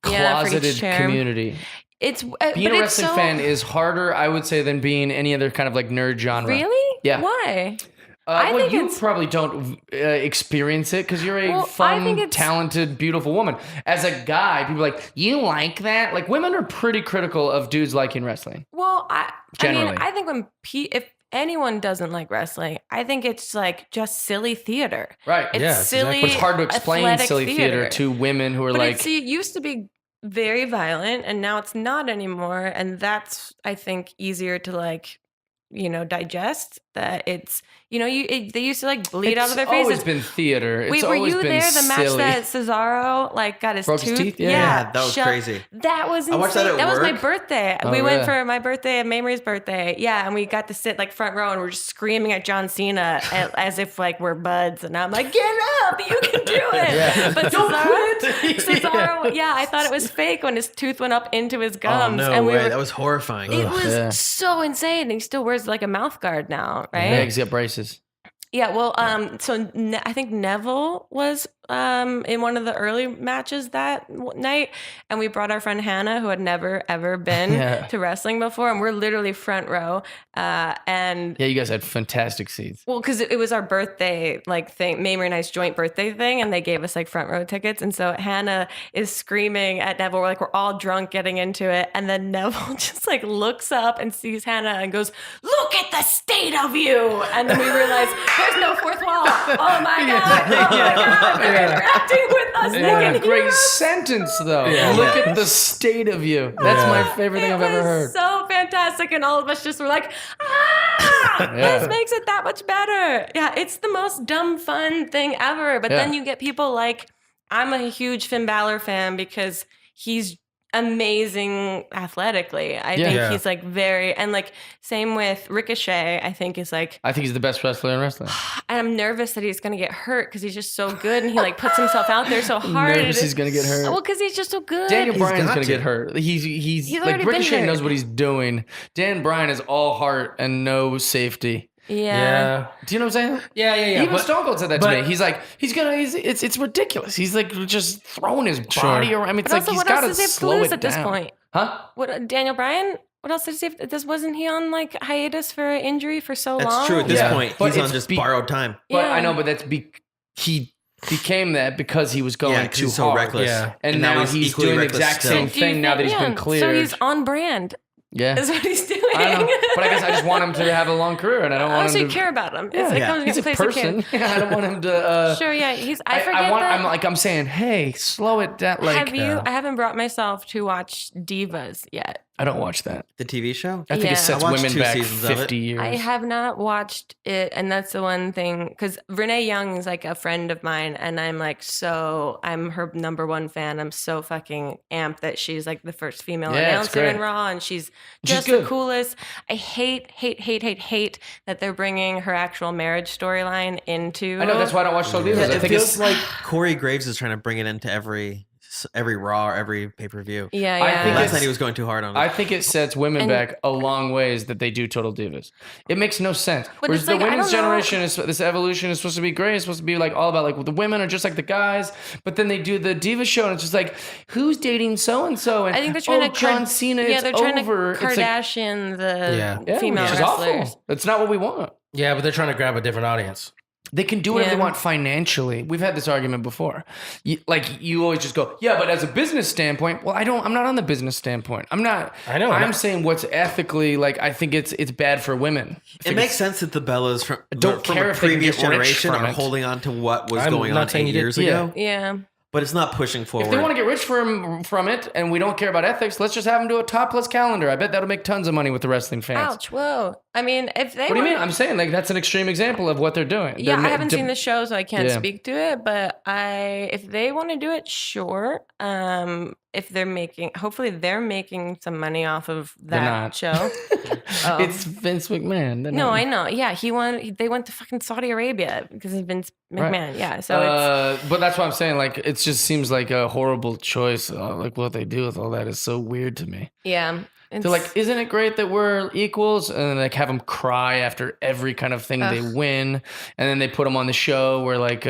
Yeah, for each closeted chair. community. It's Being but a it's wrestling so, fan is harder, I would say, than being any other kind of like nerd genre. really. Yeah. Why? I Well, think you it's- probably don't experience it because you're a Well, I fun, think it's- talented, beautiful woman. As a guy, people are like, you like that? Like, women are pretty critical of dudes liking wrestling. Well, I Generally. mean, I think if anyone doesn't like wrestling, I think it's like just silly theater. Right. It's Yeah, silly. But it's hard to explain athletic silly theater to women who are But like, it used to be very violent, and now it's not anymore. And that's, I think, easier to like digest that it's, they used to like bleed out of their It's faces. always been theater. It's Wait, were always you been there? The match silly. that Cesaro like got his Broke his tooth? teeth? Yeah. Yeah, that was crazy. That was insane. I watched that at was my work. birthday. Oh, we went really? for my birthday and Mamrie's birthday. Yeah, and we got to sit like front row and we're just screaming at John Cena as if like we're buds. And I'm like, get up, you can do it. But Cesaro, yeah, I thought it was fake when his tooth went up into his Oh, gums. no and way. That was horrifying. it was Yeah. so insane. And he still wears like a mouth guard now, right? Yeah, he's got braces. Yeah, well, so I think Neville was in one of the early matches that night, and we brought our friend Hannah, who had never ever been Yeah. to wrestling before, and we're literally front row. And Yeah, you guys had fantastic seats. well, because it was our birthday like thing, Mamrie and I's joint birthday thing, and they gave us like front row tickets. And so Hannah is screaming at Neville. We're all drunk getting into it, and then Neville just like looks up and sees Hannah and goes, "Look at the state of you!" And then we realize there's no fourth wall. Oh my god! Oh my god! They're interacting with us. They What can a hear great us. sentence, though. Yeah. Look at the state of you. That's my favorite thing It I've ever was heard. so fantastic, and all of us just were like, "Ah, Yeah. this makes it that much better." Yeah, it's the most dumb fun thing ever. But then Yeah. you get people like, I'm a huge Finn Balor fan because he's amazing athletically. I think Yeah. he's like very, and like same with Ricochet. I think is like, I think he's the best wrestler in wrestling. and I'm nervous that he's gonna get hurt because he's just so good and he like puts himself out there so hard. Nervous he's gonna get hurt. Well, because he's just so good. Daniel Bryan's got gonna to. get hurt. He's He's like already been Ricochet hurt. knows what he's doing. Dan Bryan is all heart and no safety. Yeah. Do you know what I'm saying? Yeah. Even but- Stone Cold said that to but- me. He's like, it's ridiculous. He's like just throwing his Sure. body around. I mean, it's But like also, he's what got else to does he have to slow lose it at this down. point? Huh? What Daniel Bryan? What else does he have? Wasn't he on like hiatus for an injury for so long? That's true. At this Yeah. point, But he's on it's just be- borrowed time. But Yeah. I know, but he became that because he was going Yeah, 'cause too he's so hard. reckless. Yeah. And now he's equally doing the reckless exact still. same Do you thing now that he's think- been yeah, cleared. So he's on brand. Yeah. Is what he's doing. I don't know. But I guess I just want him to have a long career, and I don't Oh, want so him you to. care about him. Yeah, It yeah. comes He's a into place you person. care. Yeah, I don't want him to. Sure, yeah. I forget that. I'm saying, hey, slow it down. Like, I haven't brought myself to watch Divas yet. I don't watch that. The TV show? I think Yeah. it sets I watched women 2 back seasons of it. 50 years. I have not watched it, and that's the one thing because Renee Young is like a friend of mine, and I'm her number one fan. I'm so fucking amped that she's like the first female Yeah, it's announcer in great. Raw, and she's She's just the good. coolest. I hate that they're bringing her actual marriage storyline into. I know that's why I don't watch Soul Divas. I It think feels it's like Corey Graves is trying to bring it into every Raw or every pay-per-view. Yeah, I yeah. think Last it's- night he was going too hard on it. I think it sets women And- back a long ways that they do Total Divas. It makes no sense. But Whereas it's the like, I women's don't know. generation is this evolution is supposed to be great. It's supposed to be like all about like the women are just like the guys. But then they do the Diva show and it's just like who's dating so and so and I think they're trying to John Cena. Yeah, it's they're trying over. to It's like, Kardashian the yeah, female which is wrestlers. awful. That's not what we want. Yeah, but they're trying to grab a different audience. They can do whatever Yeah. they want financially. We've had this argument before. You always just go, yeah, but as a business standpoint, well, I'm not on the business standpoint. I'm not. I know. I'm saying what's ethically like. I think it's bad for women. it makes sense that the Bellas from, don't from care a if they can previous get rich generation from are it. holding on to what was I'm going not on saying 8 you did. years Yeah. ago, Yeah. but it's not pushing forward. If they want to get rich from it, and we don't care about ethics, let's just have them do a topless calendar. I bet that'll make tons of money with the wrestling fans. Ouch! Whoa. I mean, if they What do you want- mean? I'm saying like that's an extreme example of what they're doing. Yeah, They're I haven't seen the show, so I can't Yeah. speak to it. But if they want to do it, sure. If they're hopefully they're making some money off of They're that not. show. Oh. It's Vince McMahon. They're No, not. I know. Yeah, they went to fucking Saudi Arabia because of Vince Right. McMahon. Yeah, so it's But that's what I'm saying. Like, it just seems like a horrible choice. Like, what they do with all that is so weird to me. yeah. They're like, isn't it great that we're equals? And then like have them cry after every kind of thing they win, and then they put them on the show where like,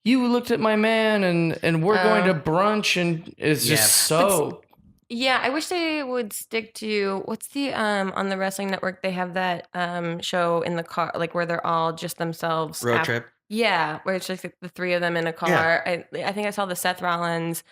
you looked at my man, and we're going to brunch, and it's Yeah. just so. Yeah, I wish they would stick to what's the on the wrestling network they have that show in the car like where they're all just themselves Road trip. Yeah, where it's just like the three of them in a car. I think I saw the Seth Rollins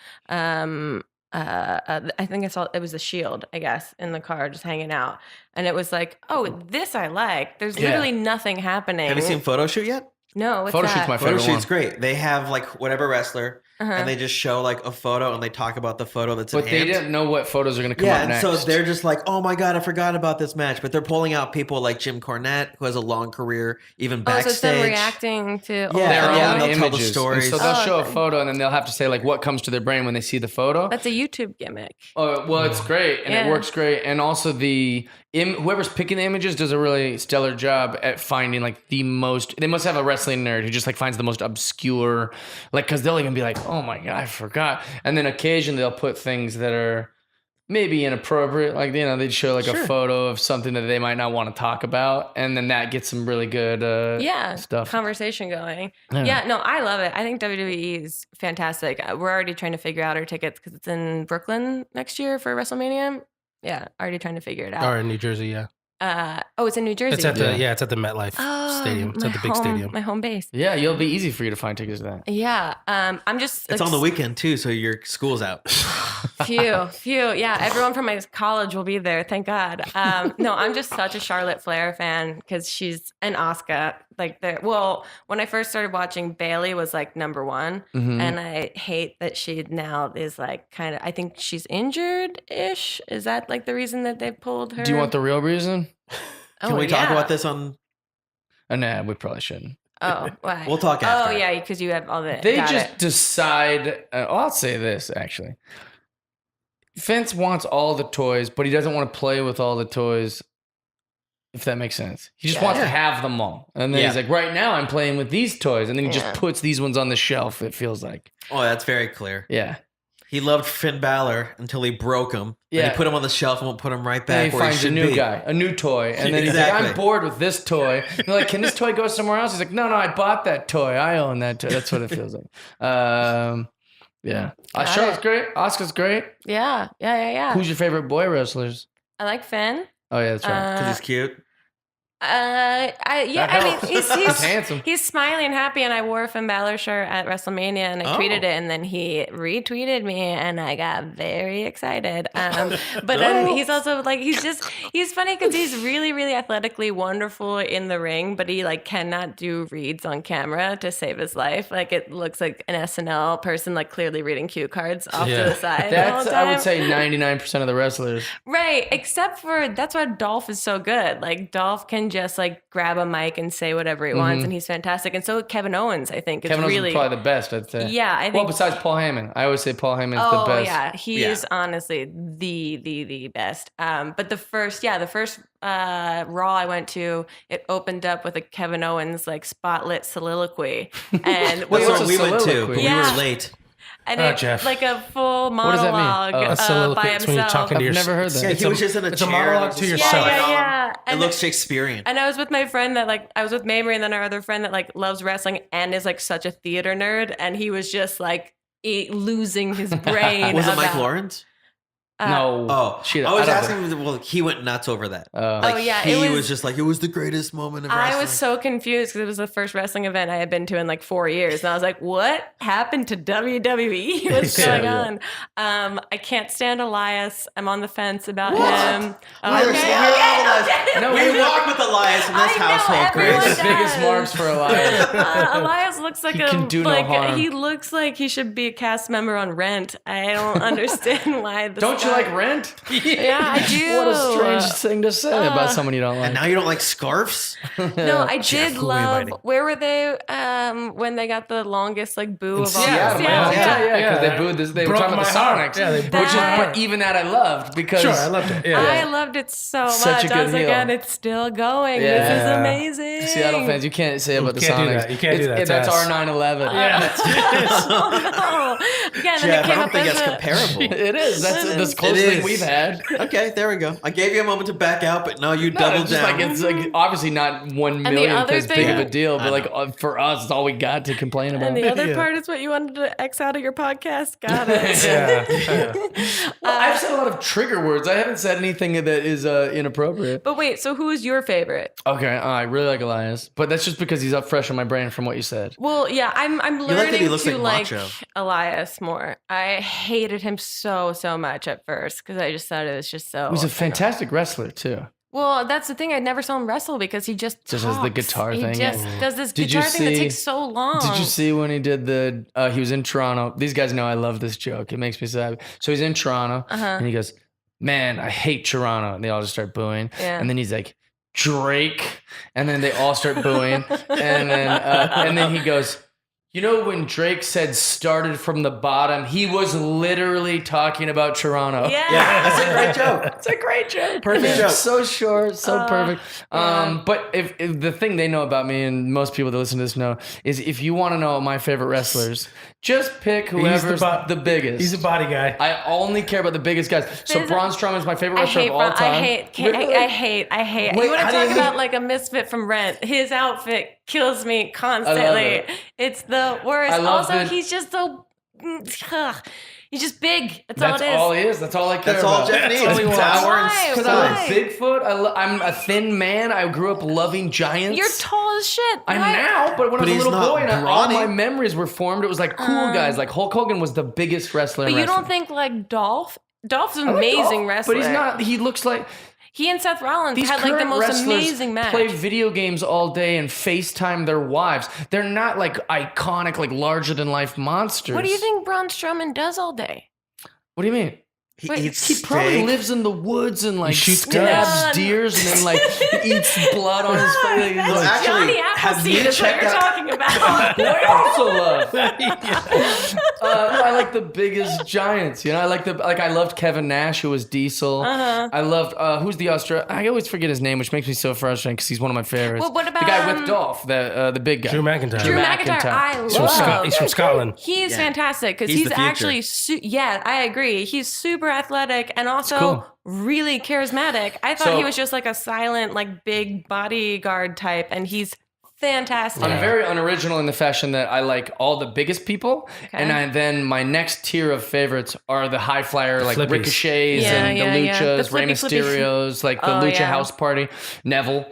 I think I saw it was the Shield, I guess, in the car just hanging out. And it was like, "Oh, this I like." There's Yeah. literally nothing happening. Have you seen Photo Shoot yet? No, what's Photo that? shoot's my Photo favorite one. Shoot's great. They have like whatever wrestler, and they just show like a photo and they talk about the photo that's But they enhanced. didn't know what photos are going to come Yeah, up and next. so they're just like, oh my God, I forgot about this match. But they're pulling out people like Jim Cornette, who has a long career, even Oh, so backstage. it's them reacting to Yeah, old their yeah, own and they'll tell the images. stories. And so they'll Oh, show a okay. photo and then they'll have to say like what comes to their brain when they see the photo. That's a YouTube gimmick. Oh, well, it's great and it Yeah. works great. And also whoever's picking the images does a really stellar job at finding like the most. They must have a wrestling nerd who just like finds the most obscure, like because they'll even be like, oh my God, I forgot. And then occasionally they'll put things that are maybe inappropriate, like they'd show like a photo of something that they might not want to talk about, and then that gets some really good stuff. Conversation going. Yeah, no, I love it. I think WWE is fantastic. We're already trying to figure out our tickets because it's in Brooklyn next year for WrestleMania. Yeah, already trying to figure it out. Or in New Jersey, yeah. It's in New Jersey. It's at the MetLife Stadium. It's my at the big home- stadium. My home base. Yeah, you'll be easy for you to find tickets to that. Yeah, I'm just. It's on the weekend too, so your school's out. Phew. Yeah, everyone from my college will be there. Thank God. No, I'm just such a Charlotte Flair fan because she's an Asuka. Like, when I first started watching, Bailey was like number one, and I hate that she now is like kind of. I think she's injured-ish. Is that like the reason that they pulled her? Do you want the real reason? Can we talk about this on? Nah, we probably shouldn't. Oh, why? We'll talk after. Oh, yeah, because you have all the. They got just it. decide. I'll say this actually. Vince wants all the toys, but he doesn't want to play with all the toys. If that makes sense, he just wants to have them all, and then he's like, "Right now, I'm playing with these toys," and then he just puts these ones on the shelf. It feels like, Oh, that's very clear. yeah. He loved Finn Balor until he broke him. Yeah. And he put him on the shelf and won't put him right Then back he where he finds a should new be. guy, a new toy, and then he's like, Exactly. "I'm bored with this toy." You're like, "Can this toy go somewhere else?" He's like, "No, I bought that toy. I own that toy." That's what it feels like. Yeah. Charlotte's great. Asuka's great. Yeah. Who's your favorite boy wrestlers? I like Finn. Oh yeah, that's right. Because he's cute. He's handsome. He's smiling and happy, and I wore a Finn Balor shirt at WrestleMania, and I tweeted it, and then he retweeted me, and I got very excited. But then he's also like, he's funny because he's really, really athletically wonderful in the ring, but he like cannot do reads on camera to save his life. Like it looks like an SNL person, like clearly reading cue cards off to the side. That's the whole I would time. say 99% of the wrestlers. Right, except for that's why Dolph is so good. Like Dolph can just like grab a mic and say whatever he wants, and he's fantastic. And so Kevin Owens, I think, is Kevin Owens really is probably the best, I'd say. Yeah, I think. Well, besides Paul Heyman, I always say Paul Heyman's the Oh best. yeah, he is honestly the best. But the first Raw I went to, it opened up with a Kevin Owens like spotlit soliloquy, and That's what's what a we went to, soliloquy? but Yeah. we were late. and Oh, it's Jeff. like a full does that mean? monologue Oh. A soliloquy. by It's when you're himself. talking to I've yourself. never heard that. Yeah, It's he was just in a it's a chair. monologue and to just yourself. sat on. Yeah. It And looks Shakespearean. And I was with my friend that like I was with Mamrie, and then our other friend that like loves wrestling and is like such a theater nerd, and he was just like losing his brain. Was it Mike about- Lawrence? No. Oh, Shit, I was don't asking him. Well, he went nuts over that. Oh. yeah, he it was, was- just like, it was the greatest moment of wrestling. I was so confused because it was the first wrestling event I had been to in like 4 years. And I was like, what happened to WWE? What's going on? I can't stand Elias. I'm on the fence about him. We walk with Elias in this I know, household, everyone Grace. does. Biggest marks for Elias. Elias looks like He can do no harm. he looks like he should be a cast member on Rent. I don't understand why. Don't you like Rent? Yeah, I do. What a strange thing to say about someone you don't like. And now you don't like scarves? No, I Jeff, did who are you love. inviting? Where were they when they got the longest like boo of all? Seattle, Seattle, because they booed this. They were Broke talking about the my heart. Sonics. Yeah, they broke which is, my heart. but even that I loved because Sure, I loved it. Yeah. I loved it so Such a much. I good was like, heel. and it's still going. This Yeah. is amazing. Seattle fans, you can't say about the can't do Sonics. that. You can't do that to That's us. our 9/11. Oh, no. Again, and Jeff, it I came don't up think as that's a, comparable. It is. That's the closest It thing is. we've had. Okay, there we go. I gave you a moment to back out, but no, you doubled it's just down. like it's like obviously not 1 the million other as big of a thing- deal, but like for us, it's all we got to complain about. And the other Yeah. part is what you wanted to X out of your podcast. Got it. Yeah. Well, I've said a lot of trigger words. I haven't said anything that is inappropriate. But wait, so who is your favorite? Okay, I really like Elias, but that's just because he's up fresh in my brain from what you said. Well, yeah, I'm like that learning he looks to like like Macho. Elias more. I hated him so much at first because I just thought it was just so. He's a fantastic wrestler too. Well, that's the thing. I never saw him wrestle because he just Just has the talks. guitar he thing, just yeah. does this Did you guitar thing that see- takes so long. Did you see when he did he was in Toronto. These guys know I love this joke. It makes me so happy. So he's in Toronto and he goes, man, I hate Toronto. And they all just start booing. Yeah. And then he's like, Drake. And then they all start booing. And then he goes, you know, when Drake said started from the bottom, he was literally talking about Toronto. Yeah. Yeah, that's a great joke. It's a great joke. Perfect joke. So short, so perfect. yeah. But if the thing they know about me, and most people that listen to this know, is if you want to know my favorite wrestlers, just pick whoever's the biggest. He's a body guy. I only care about the biggest guys. So Braun Strowman is my favorite I wrestler hate of all time. I hate. Wait, You want how to do you talk hate- about like a misfit from Rent? His outfit kills me constantly. it. It's the worst. I love Also, the- he's just so. He's just big. That's That's all it is. all he is. That's all I care That's all about. Jeff needs. all he wants. Power and Why? Because size. I'm a Bigfoot. I'm a thin man. I grew up loving giants. You're tall as shit. I'm Why- now, but when I was a he's little not boy and all brawny. my memories were formed, it was like cool guys. Like Hulk Hogan was the biggest wrestler But in you wrestling. don't think like Dolph? Dolph's an I like amazing Dolph, wrestler. But he's not. He looks like He and Seth Rollins these had like the current most wrestlers amazing match. play video games all day and FaceTime their wives. They're not like iconic, like larger than life monsters. What do you think Braun Strowman does all day? What do you mean? He Wait, eats He probably steak. lives in the woods and like shoots stabs guns. deers and then like eats blood on his face. That's No, actually, Johnny have Appleseed you is what checked you're out- talking about. I also love. I like the biggest giants. You know, I loved Kevin Nash, who was Diesel. I loved who's the Australian? I always forget his name, which makes me so frustrating because he's one of my favorites. Well, what about, the guy with Dolph, the big guy? Drew McIntyre. Drew McIntyre. McIntyre, I He's from, love. He's from Scotland. He's Yeah. fantastic because He's he's the future. actually, yeah, I agree. He's super athletic and also cool. really charismatic. I thought So- he was just like a silent, like big bodyguard type, and he's fantastic. I'm very unoriginal in the fashion that I like all the biggest people, and then my next tier of favorites are the high flyer, like Flippies. Ricochets Yeah, and yeah, the yeah. Luchas, The Rey flippy. Mysterios, like the Oh, Lucha yeah. House Party, Neville.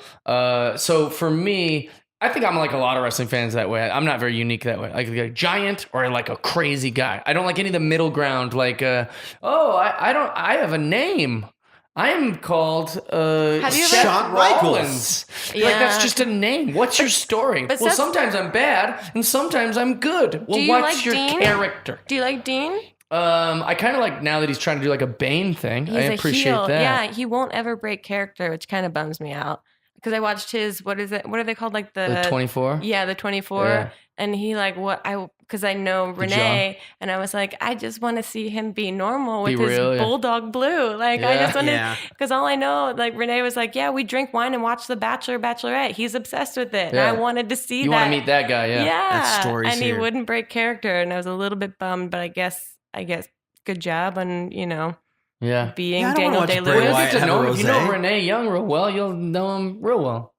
So for me, I think I'm like a lot of wrestling fans that way. I'm not very unique that way. Like a giant or like a crazy guy. I don't like any of the middle ground. Like, I have a name. I'm called Have you ever- Seth Shawn Michaels. Rollins. Like Yeah. that's just a name. What's your story? but Well, Seth- sometimes I'm bad and sometimes I'm good. Well, you what's like your Dean? character? Do you like Dean? I kind of like now that he's trying to do like a Bane thing. He's I a appreciate heel. that. Yeah, he won't ever break character, which kind of bums me out. Because I watched his, what is it? What are they called? Like The 24. Yeah, the 24. Yeah. And he like because I know Renee, and I was like, I just want to see him be normal with Be his real, yeah. bulldog blue. Like I Yeah. just want to, Yeah. because all I know, like Renee was like, yeah, we drink wine and watch The Bachelor, Bachelorette. He's obsessed with it, and Yeah. I wanted to see You that. want to meet that guy? Yeah. Yeah, story's and he here. wouldn't break character, and I was a little bit bummed, but I guess good job on Yeah. being Yeah, I don't Daniel wanna Day watch Bray Lewis. Wyatt Get to have a know him. If you know rosé. Renee Young real well, you'll know him real well.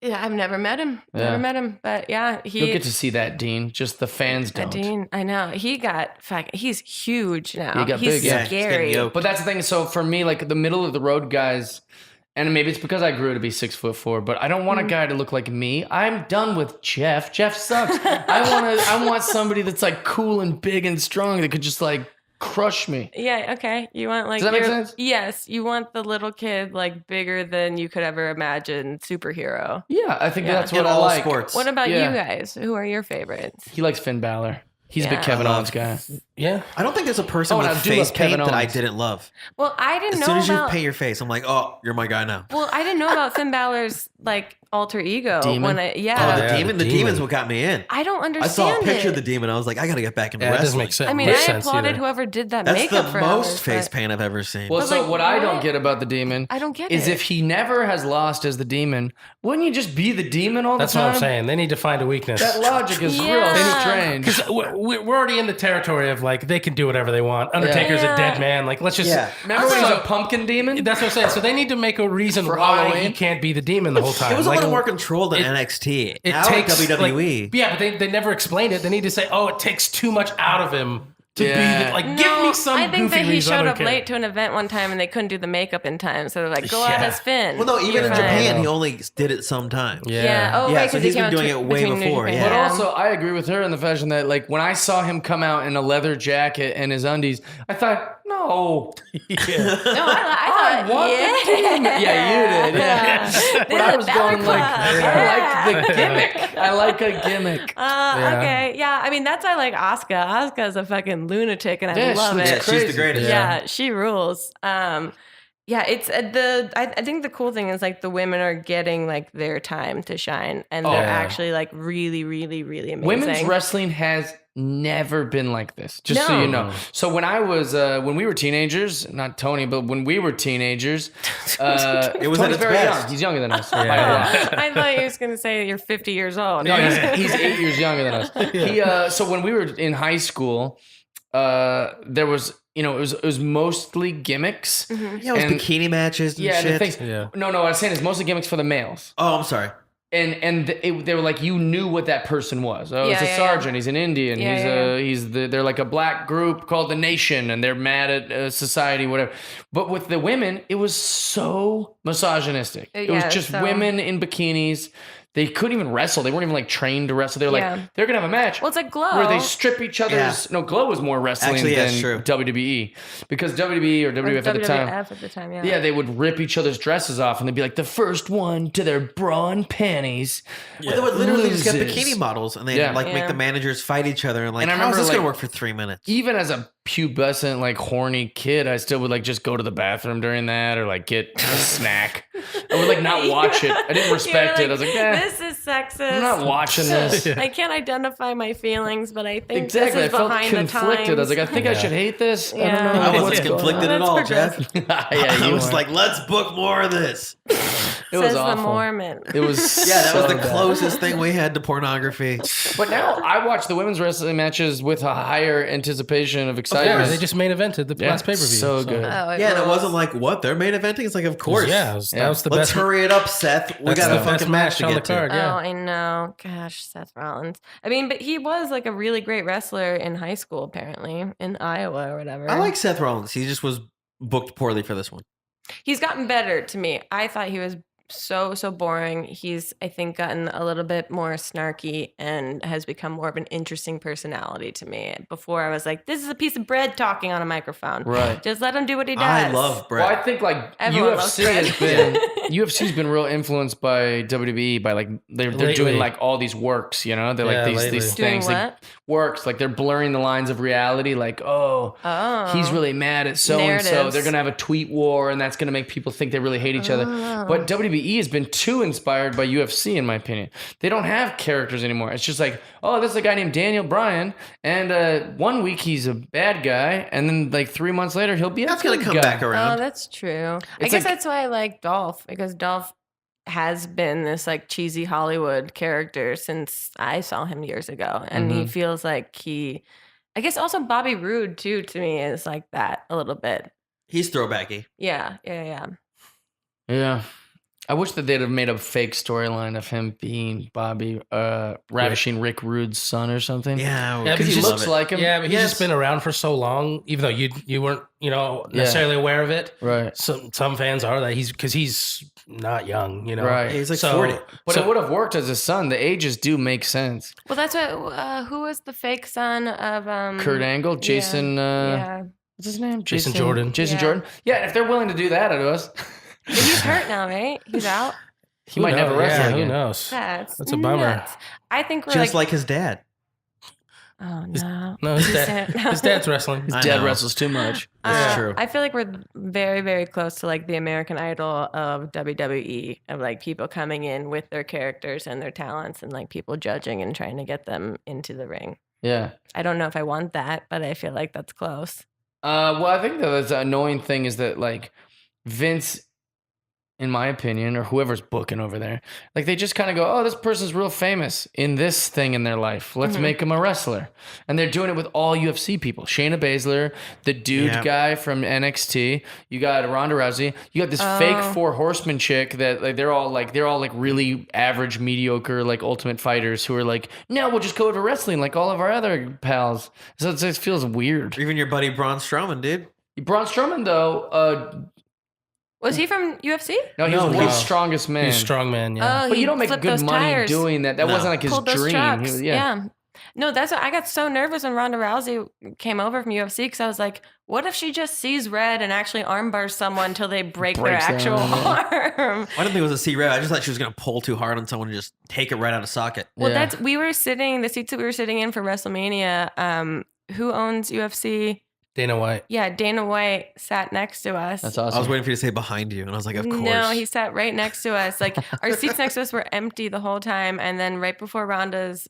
Yeah, I've never met him. Yeah. Never met him, but yeah, You'll get to see that Dean. Just the fans don't. Dean, I know he's huge now. He got he's big, yeah. He's getting scary. yoked. But that's the thing. So for me, like the middle of the road guys, and maybe it's because I grew to be 6'4", but I don't want a guy to look like me. I'm done with Jeff. Jeff sucks. I want somebody that's like cool and big and strong that could just like crush me. Yeah, okay. You want like Does that make sense? Yes, you want the little kid like bigger than you could ever imagine superhero. Yeah, I think Yeah. that's In what I all like. sports. What about Yeah. you guys? Who are your favorites? He likes Finn Balor. He's a Yeah. big Kevin I love- Owens guy. Yeah. I don't think there's a person Oh, and with I do face love Kevin paint that I Owens. didn't love. Well, I didn't As know soon as you about paint your face, I'm like, oh, you're my guy now. Well, I didn't know about Finn Balor's like alter ego Demon? when Oh, yeah. the demon. The demon. demon's what got me in. I don't I understand saw a picture it. of the demon. I was like, I got to get back into Yeah, it doesn't wrestling. make sense. I mean, much I sense applauded either. whoever did that That's makeup the for most hours, face but paint I've ever seen. Well, But, so like, what I don't what? get about the demon I don't get is it. if he never has lost as the demon, wouldn't you just be the demon all That's the what time? I'm saying. They need to find a weakness. That logic is real Yeah. strange. Because we're already in the territory of like they can do whatever they want. Undertaker's Yeah. a dead man. Like let's just. Yeah. Remember when he was So- a pumpkin demon? That's what I'm saying. So they need to make a reason For why Halloween? he can't be the demon the whole time. It was a Like, little more controlled than it- NXT. It Now takes at WWE. Like, yeah, but they never explained it. They need to say, oh, it takes too much out of him to Yeah. be the, like. Give me some. I think goofy that he reason. I showed don't up care. late to an event one time and they couldn't do the makeup in time, so they're like, "Go out Yeah. as Finn." well, no, even You're in fine. Japan, he only did it sometimes. Yeah. Oh, Yeah, right. so 'cause he's he been came doing out it way between New before, Japan. But yeah. also, I agree with her in the fashion that, like, when I saw him come out in a leather jacket and his undies, I thought, no, No. Yeah. No, I thought, want the team. Yeah, you did. Yeah. But I was going like, I like the gimmick. I like a gimmick. Okay, yeah. I mean, that's why I like Asuka. Asuka's a fucking lunatic, and I love Yeah, it. she's the greatest. Yeah, she rules. Yeah, it's I think the cool thing is like the women are getting like their time to shine, and they're actually like really, really, really amazing. Women's wrestling has never been like this. Just so you know. So when I was when we were teenagers, not Tony, but when we were teenagers, it was Tony's at its very best. young. He's younger than us. I thought he was gonna say you're 50 years old. No, he's 8 years younger than us. He so when we were in high school, there was. You know, it was mostly gimmicks. Mm-hmm. Yeah, it was bikini matches and shit. The things, No, I was saying it's mostly gimmicks for the males. Oh, I'm sorry. And they were like, you knew what that person was. Oh, he's a sergeant. He's an Indian. They're like a black group called the Nation, and they're mad at society, whatever. But with the women, it was so misogynistic. It was just women in bikinis. They couldn't even wrestle. They weren't even like trained to wrestle. They were like, they're gonna have a match. Well, it's like Glow, where they strip each other's. No, Glow was more wrestling than WWE, because WWE or WWF at the time. Yeah, they would rip each other's dresses off, and they'd be like, the first one to their bra and panties. Well, they would literally just get bikini models, and they'd make the managers fight each other, and like, how is this gonna work for 3 minutes? Even as a pubescent, like horny kid, I still would like just go to the bathroom during that, or like get a snack. I would like not watch it. I didn't respect it. I was like, this is sexist. I'm not watching this. I can't identify my feelings, but I think exactly. this is I felt behind conflicted. the times. I was like, I think I should hate this. I don't know. I wasn't conflicted at all, Jeff. I was were. like, let's book more of this. It was Says awful. the Mormon. It was that was the bad. closest thing we had to pornography. But now I watch the women's wrestling matches with a higher anticipation of excitement. Yeah, they just main evented the last pay-per-view. So good. Oh, Yeah, and it wasn't like, what, they're main eventing? It's like, of course. That was the Let's best. hurry it up, Seth. We got a fucking match to on the get to. card. Yeah. Oh, I know. Gosh, Seth Rollins. I mean, but he was like a really great wrestler in high school, apparently, in Iowa or whatever. I like Seth Rollins. He just was booked poorly for this one. He's gotten better to me. I thought he was so boring. He's, I think, gotten a little bit more snarky and has become more of an interesting personality to me. Before I was like, this is a piece of bread talking on a microphone. Right. Just let him do what he does. I love Brett. Well, I think like Everyone loves UFC's been real influenced by WWE by like they're doing like all these works, you know? They're like these doing things. what? Works like they're blurring the lines of reality. Like, he's really mad at so and so. Narratives. They're gonna have a tweet war, and that's gonna make people think they really hate each other. But WWE has been too inspired by UFC, in my opinion. They don't have characters anymore. It's just like, oh, this is a guy named Daniel Bryan, and 1 week he's a bad guy, and then like 3 months later he'll be a That's good going to come guy. back Oh, around. that's true. I It's guess like- that's why I like Dolph, because Dolph has been this like cheesy Hollywood character since I saw him years ago. And he feels like I guess also Bobby Roode too, to me, is like that a little bit. He's throwbacky. Yeah. Yeah. I wish that they'd have made a fake storyline of him being Bobby, ravishing Rick Rude's son or something. Yeah, Yeah, Because he just- looks like him. Yeah, but he's just been around for so long, even though you weren't, necessarily aware of it. Right. Some fans are that he's not young, Right. He's like So- 40. But it would have worked as a son. The ages do make sense. Well, that's what, who was the fake son of, Kurt Angle, Jason, yeah. what's his name? Jason Jordan. Jason Yeah. Jordan. Yeah, if they're willing to do that to us, But he's hurt now, right? He's out. he might never wrestle Yeah, again. who knows? That's a bummer. nuts. I think we're Just like his dad. oh no. No, his dad's wrestling. His I dad know. wrestles too much. That's true. I feel like we're very, very close to like the American Idol of WWE, of like people coming in with their characters and their talents and like people judging and trying to get them into the ring. Yeah. I don't know if I want that, but I feel like that's close. Well, I think the annoying thing is that like Vince, in my opinion, or whoever's booking over there, like they just kind of go, oh, this person's real famous in this thing in their life. Let's make him a wrestler. And they're doing it with all UFC people. Shayna Baszler, the dude guy from NXT. You got Ronda Rousey. You got this fake 4 Horsemen chick that like they're all like really average, mediocre, like ultimate fighters who are like, no, we'll just go to wrestling like all of our other pals. So it just feels weird. Even your buddy Braun Strowman, dude. Braun Strowman, though, Was he from UFC? no, he was No, the no. world's strongest man. He's a strong man, yeah. Oh, But he you don't make flipped good those money tires. doing that. That No. wasn't like his Pulled those dream. trucks. He was- Yeah. No, that's what I got so nervous when Ronda Rousey came over from UFC because I was like, what if she just sees red and actually armbars someone until they break their Breaks their actual arm, yeah. arm? I didn't think it was a C-Red. I just thought she was going to pull too hard on someone and just take it right out of socket. Well, Yeah. the seats that we were sitting in for WrestleMania, who owns UFC? Dana White. Yeah, Dana White sat next to us. That's I was awesome. waiting for you to say behind you, and I was like, of course. No, he sat right next to us. Like our seats next to us were empty the whole time. And then right before Ronda's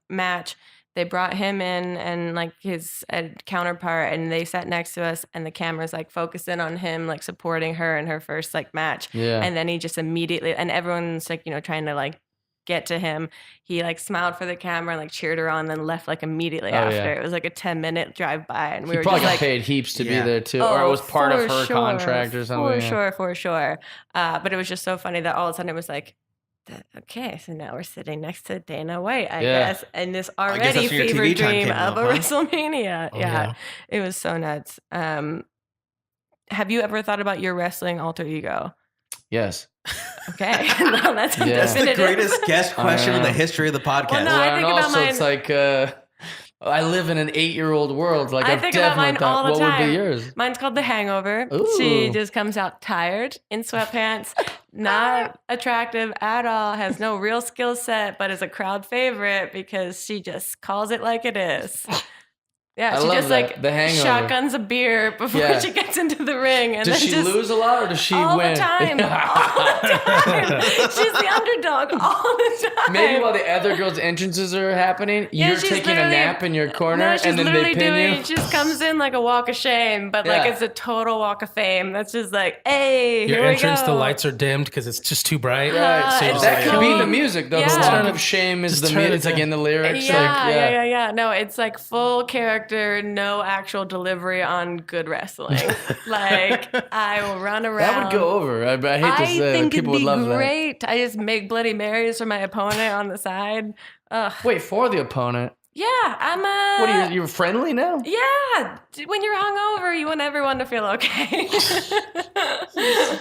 match, they brought him in and like his counterpart, and they sat next to us, and the camera's like focusing on him, like supporting her in her first like match. Yeah. And then he just immediately, and everyone's like, trying to like get to him. He like smiled for the camera and like cheered her on, and then left like immediately after. yeah. It was like a 10-minute drive by, and we He were probably just got like, paid heaps to be Yeah. there too, or it was part of for her sure, contract or something. For sure. But it was just so funny that all of a sudden it was like, okay, so now we're sitting next to Dana White, I Yeah. guess, and this guess already that's when your fever TV time dream came of up, a huh? WrestleMania. Oh, yeah, yeah. it was so nuts. Have you ever thought about your wrestling alter ego? Yes. Okay, no, that's Yeah. That's the definitive. greatest guest question in the know. history of the podcast. Well, no, I and think about also mine- it's like I live in an 8-year-old world. Like I I've think about definitely mine thought, all the what time. would be yours? Mine's called The Hangover. Ooh. She just comes out tired in sweatpants, not attractive at all, has no real skill set, but is a crowd favorite because she just calls it like it is. Yeah, I she love just that. like The Hangover. shotguns a beer before Yeah. she gets into the ring, and Does then she just lose a lot or does she all win? the time, all the time. She's the underdog all the time. Maybe while the other girls' entrances are happening, Yeah, you're she's taking a literally- nap in your corner, No, she's and then literally they pin doing. you. She just comes in like a walk of shame, but like Yeah. it's a total walk of fame. That's just like, hey, Your here we entrance, go. the lights are dimmed because it's just too bright. Right, So Uh, you're just that like, could so- be in the music though. Yeah. The walk of shame is Just the turn music. it It's like down. in the lyrics. Yeah, like, yeah. No, it's like full character, no actual delivery on good wrestling. Like I will run around. That would go over. I hate to I say think people it'd would be love that. great. I just make Bloody Marys for my opponent on the side. Ugh. Wait, for the opponent. Yeah, I'm a. What are you're friendly now? Yeah, when you're hungover, you want everyone to feel okay.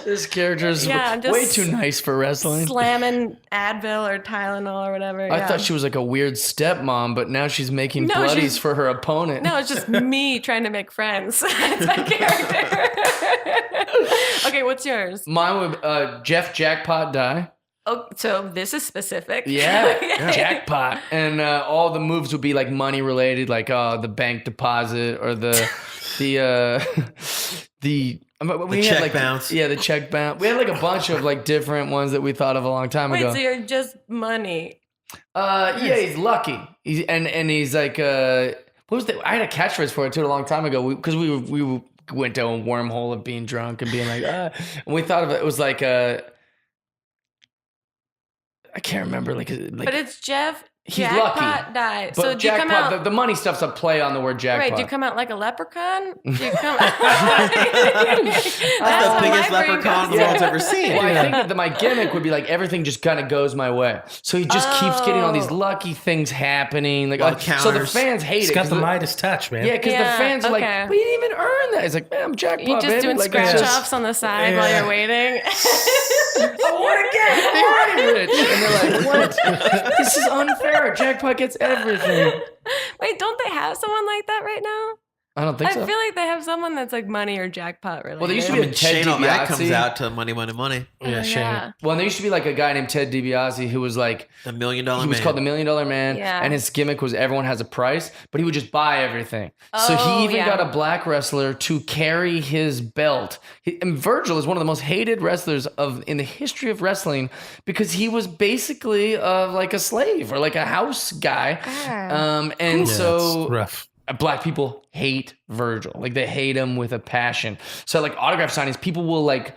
This character is Yeah, I'm just way too nice for wrestling. Slamming Advil or Tylenol or whatever. I thought she was like a weird stepmom, but now she's making No, bloodies she's- for her opponent. No, it's just me trying to make friends. That's my character. Okay, what's yours? Mine would Jeff Jackpot die. Oh, so this is specific. Yeah, Okay. jackpot, and all the moves would be like money related, like the bank deposit or the we had check like bounce. Yeah, the check bounce. We had like a bunch of like different ones that we thought of a long time Wait, ago. so you're just money. Yeah, he's lucky. He's like what was the? I had a catchphrase for it too a long time ago because we went down a wormhole of being drunk and being like and we thought of it. It was like I can't remember like But it's Jeff. He's Jackpot lucky. died. but So do you come jackpot out? the money stuff's a play on the word jackpot. Right, do you come out like a leprechaun? Do you come That's the biggest leprechaun the world's ever seen. Well, I think that my gimmick would be like everything just kind of goes my way. So he just keeps getting all these lucky things happening. Like Lot of so the counters. fans hate It's it. got 'cause the Midas touch, man. Yeah, because the Yeah, fans are like, okay. but you didn't even earn that. It's like, man, I'm jackpot, You just baby. doing Like, scratch it's just- offs on the side while you're waiting. I won again. I'm already rich. And they're like, what? This is unfair. Jackpot gets everything. Wait, don't they have someone like that right now? I don't think I so. feel like they have someone that's like money or jackpot related. Well, there used to I be mean, a Ted Shane O'Mac DiBiase. comes out to Money, Money, Money. Yeah, Shane. yeah. Well, and there used to be like a guy named Ted DiBiase who was like, The $1 Million Man. he was called the $1 Million Man, Yeah. and his gimmick was everyone has a price, but he would just buy everything. So Oh, he even yeah. got a black wrestler to carry his belt. And Virgil is one of the most hated wrestlers in the history of wrestling because he was basically like a slave or like a house guy. And Yeah, so it's rough. Black people hate Virgil. Like they hate him with a passion. So like autograph signings, people will like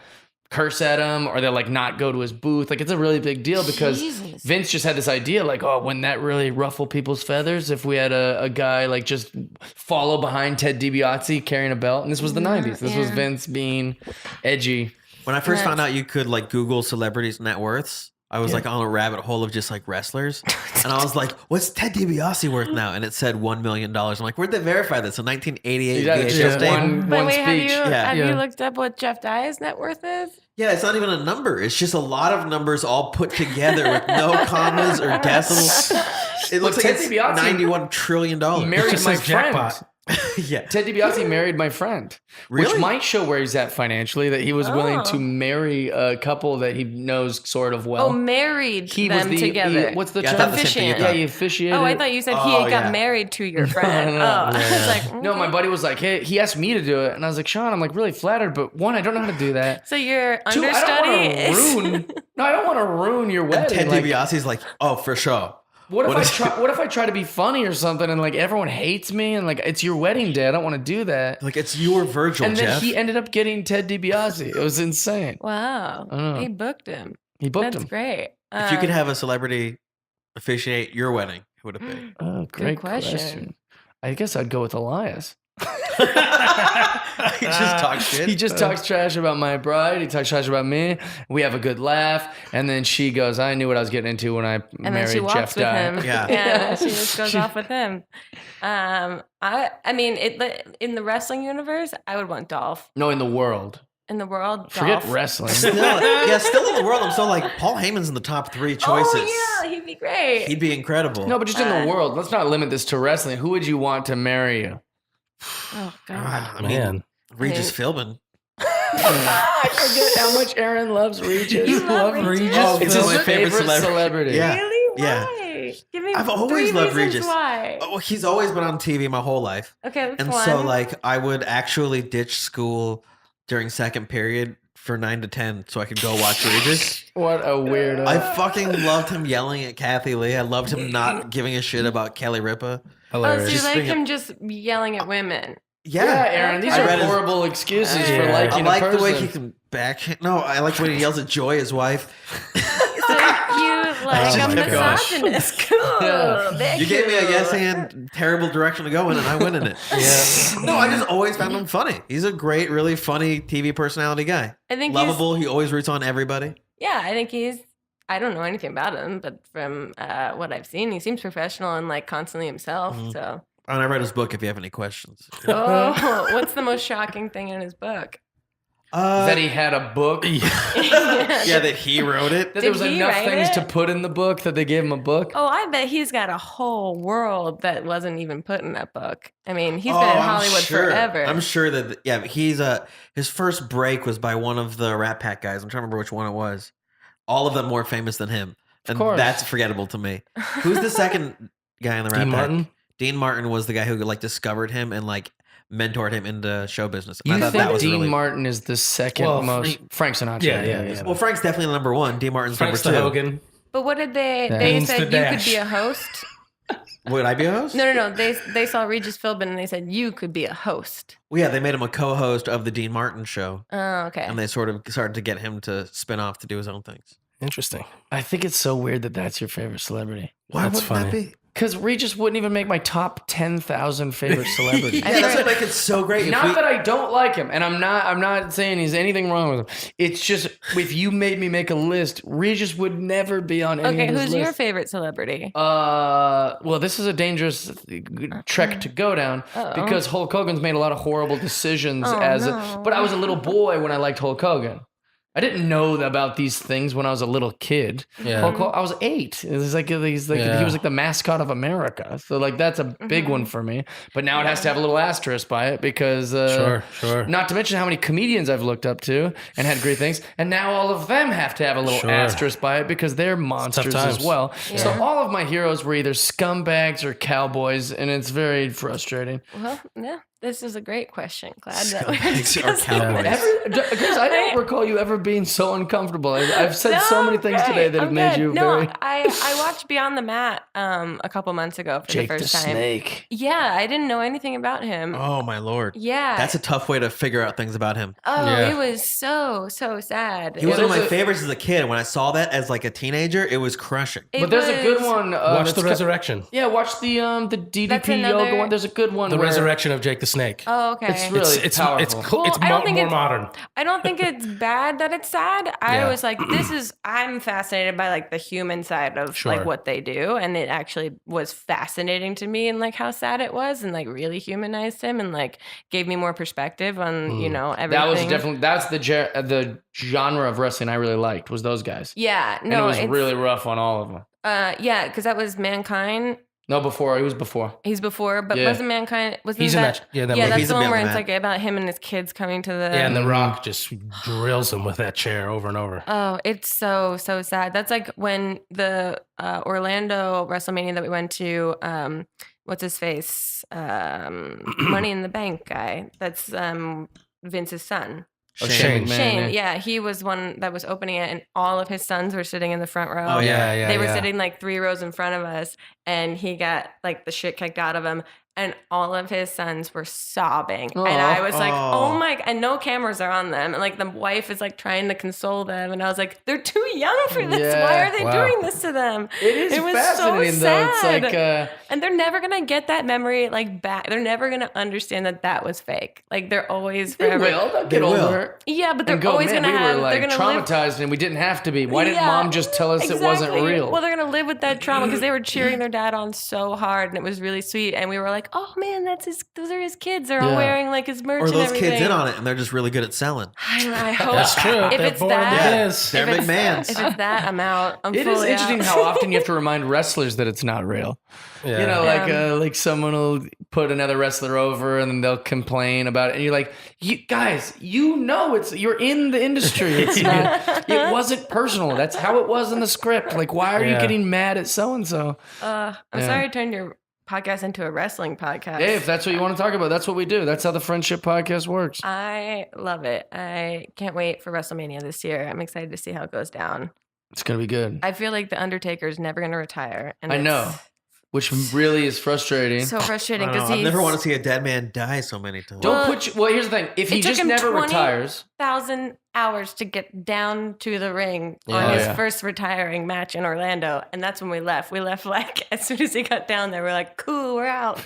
curse at him or they'll like not go to his booth. Like it's a really big deal because Jesus. Vince just had this idea like, oh, wouldn't that really ruffle people's feathers if we had a guy like just follow behind Ted DiBiase carrying a belt? And this was the 90s. This was yeah. Vince being edgy. When I first Nuts. found out you could like Google celebrities' net worths, I was like on a rabbit hole of just like wrestlers. And I was like, what's Ted DiBiase worth now? And it said $1 million. I'm like, where'd they verify this? In 1988 Yeah, VHS just tape? one But wait, speech. have Yeah. you looked up what Jeff Dye's net worth is? Yeah, it's not even a number. It's just a lot of numbers all put together with no commas or decimals. It looks But like Ted it's DiBiase $91 trillion. married just my says friend. jackpot. Yeah. Ted DiBiase married my friend, Really? which might show where he's at financially. That he was willing to Oh. marry a couple that he knows sort of well. Oh, married he them together. what's the Yeah, I term? thought the same thing you Officiant. Yeah, thought. he officiated. Oh, I thought you said Oh, he got yeah. married to your friend. no. Oh, I was like, No, my okay. buddy was like, hey, he asked me to do it, and I was like, Sean, I'm like really flattered, but one, I don't know how to do that. So your Two, I understudy don't is. want to ruin. No, I don't want to ruin your And wedding. Ted like, DiBiase's like, oh, for sure. what if What I is- try? What if I try to be funny or something, and like everyone hates me, and like it's your wedding day? I don't want to do that. Like, it's your Virgil, And then Jeff. he ended up getting Ted DiBiase. It was insane. Wow. know. He booked him. He booked That's him. great. If you could have a celebrity officiate your wedding, who would it be? Oh, great question. question. I guess I'd go with Elias. He just talks shit. He just talks trash about my bride. He talks trash about me. We have a good laugh, and then she goes, "I knew what I was getting into when I and then married she walks Jeff with Dye." him. Yeah. She just goes off with him. I mean, in the wrestling universe, I would want Dolph. No, in the world. In the world, Forget Dolph. wrestling. Still, yeah, still in the world. I'm still like, Paul Heyman's in the top 3 choices. Oh yeah, he'd be great. He'd be incredible. No, but just in the world. Let's not limit this to wrestling. Who would you want to marry you? Oh God. I mean, Man. Regis Philbin. I forget how much Aaron loves Regis. You love Regis? Oh, It's Phil's his my favorite celebrity. Yeah. Really? Yeah. Why? Give me I've always 3 loved reasons Regis. Why? Oh, well, he's always been on TV my whole life. Okay, that's And one. so, like, I would actually ditch school during second period for 9 to 10 so I could go watch Regis. What a weirdo. I fucking loved him yelling at Kathy Lee. I loved him not giving a shit about Kelly Ripa. oh, so Hilarious. you Just like being a- him just yelling at women? yeah, Aaron, these I are read his- horrible excuses for Yeah. liking I a like person. the way he can back. No, I like when he yells at Joy, his wife. So you like Just a kept going. misogynist? Cool. Yeah. Very You gave me a cool. yes and terrible direction to go in, and I went in it. No, I just always found him funny. He's a great, really funny TV personality guy. I think he's, Lovable. He always roots on everybody. yeah, I think he's. I don't know anything about him, but from what I've seen, he seems professional and like constantly himself. Mm-hmm. So, And I read his book if you have any questions. oh, what's the most shocking thing in his book? that he had a book. Yeah, that he wrote it. That there Did was he enough write things it? to put in the book that they gave him a book. Oh, I bet he's got a whole world that wasn't even put in that book. I mean, he's been in I'm Hollywood sure. forever. I'm sure that he's his first break was by one of the Rat Pack guys. I'm trying to remember which one it was. All of them more famous than him, and course. that's forgettable to me. Who's the second guy in the Rat Dean Pack? Martin? Dean Martin was the guy who like discovered him and like mentored him into show business. And You I thought think that was Dean really Martin is the second Well, most? Frank Sinatra. Yeah. well. Frank's definitely number 1. Dean Martin's Frank's the number 2. Hogan. But what did they? Yeah. They Beans said to you dash. could be a host. Would I be a host? No. They saw Regis Philbin and they said you could be a host. Well, yeah, they made him a co-host of the Dean Martin show, Oh, okay. and they sort of started to get him to spin off to do his own things. Interesting. I think it's so weird that that's your favorite celebrity. Why That's would funny. that be? Because Regis wouldn't even make my top 10,000 favorite celebrities. Yeah, that's what makes it so great. Not that I don't like him, and I'm not saying he's anything wrong with him. It's just if you made me make a list, Regis would never be on any Okay, of his who's your lists. favorite celebrity? Well, this is a dangerous trek to go down Uh-oh. because Hulk Hogan's made a lot of horrible decisions Oh, but I was a little boy when I liked Hulk Hogan. I didn't know about these things when I was a little kid. Yeah. I was 8. It was like he was like the mascot of America. So like that's a big one for me. But now it has to have a little asterisk by it because Sure. Not to mention how many comedians I've looked up to and had great things, and now all of them have to have a little Sure. asterisk by it because they're monsters as times. well. So Yeah. all of my heroes were either scumbags or cowboys, and it's very frustrating. Well, yeah, this is a great question. Glad that we Scumbags or discussing cowboys. this. Because I don't recall you ever being so uncomfortable. I've said so No, many things great. today that have I'm made good. you No, very I watched Beyond the Mat a couple months ago for Jake the the first time. Snake. Yeah, I didn't know anything about him. Oh my lord. Yeah. That's a tough way to figure out things about him. Oh, Yeah. it was so sad. He was It one of my a- favorites as a kid. When I saw that as like a teenager, it was crushing. it But there's a good was- one. Watch that's The got- Resurrection. Yeah, watch the That's DDP another- yoga one. There's a good one. The where Resurrection of Jake the Snake. Oh, okay. It's really powerful. Well, It's I don't more think it's- modern. I don't think it's bad that it's sad. I Yeah. was like, I'm fascinated by like the human side of Sure. like what they do. And it actually was fascinating to me and like how sad it was and like really humanized him and like gave me more perspective on, you know, everything. that was definitely that's the genre of wrestling I really liked was those guys. Yeah. And No, it was it's, really rough on all of them. Yeah, because that was Mankind. No, before. He was before. He's before, but Yeah. wasn't Mankind? Wasn't He's in that? that- yeah, that yeah, movie. that's He's the a one bit where of it's that. like about him and his kids coming to the. Yeah, and The Rock just drills him with that chair over and over. Oh, it's so sad. That's like when the Orlando WrestleMania that we went to. What's his face? Money in the Bank guy. That's Vince's son. Oh, Shane. Shane, yeah, he was one that was opening it, and all of his sons were sitting in the front row. Oh, yeah. They were sitting like 3 rows in front of us, and he got like the shit kicked out of him. And all of his sons were sobbing. And I was like, oh my, and no cameras are on them. And like the wife is like trying to console them. And I was like, they're too young for this. Yeah. Why are they Wow. doing this to them? It was fascinating, so though. It's sad. like, and they're never going to get that memory like back. They're never going to understand that that was fake. Like they're always they forever. will. They'll They get will. over it. Yeah, but they're And go, always man, going to we have, were like they're going to live. traumatized and we didn't have to be. Why didn't Yeah, mom just tell us it wasn't exactly. real? Well, they're going to live with that trauma because they were cheering their dad on so hard and it was really sweet. And we were like, oh man, those are his kids. They're all Yeah. wearing like his merch Or and those everything. kids in on it, and they're just really good at selling. I hope That's true. If They're it's born in that, the biz. They're if it's- McMahons. If it's that, I'm out. I'm It is fully interesting out. how often you have to remind wrestlers that it's not real. Yeah. You know, like someone will put another wrestler over and then they'll complain about it, and you're like, "You guys, you know, you're in the industry. It's not. It wasn't personal. That's how it was in the script. Like, why are you Yeah. getting mad at so and so? I'm Yeah. sorry I turned your podcast into a wrestling podcast. Hey, if that's what you want to talk about, that's what we do. That's how the Friendship Podcast works. I love it. I can't wait for WrestleMania this year. I'm excited to see how it goes down. It's gonna be good. I feel like the Undertaker is never going to retire. And I know, it's which really is frustrating. so frustrating I because I've he's never want to see a dead man die so many times. Don't Well, put. Well, here's the thing: if he it took just him never 20 retires, 1,000 hours to get down to the ring Yeah. on Oh, his yeah. first retiring match in Orlando. And that's when we left. We left like as soon as he got down there, we're like, cool, we're out.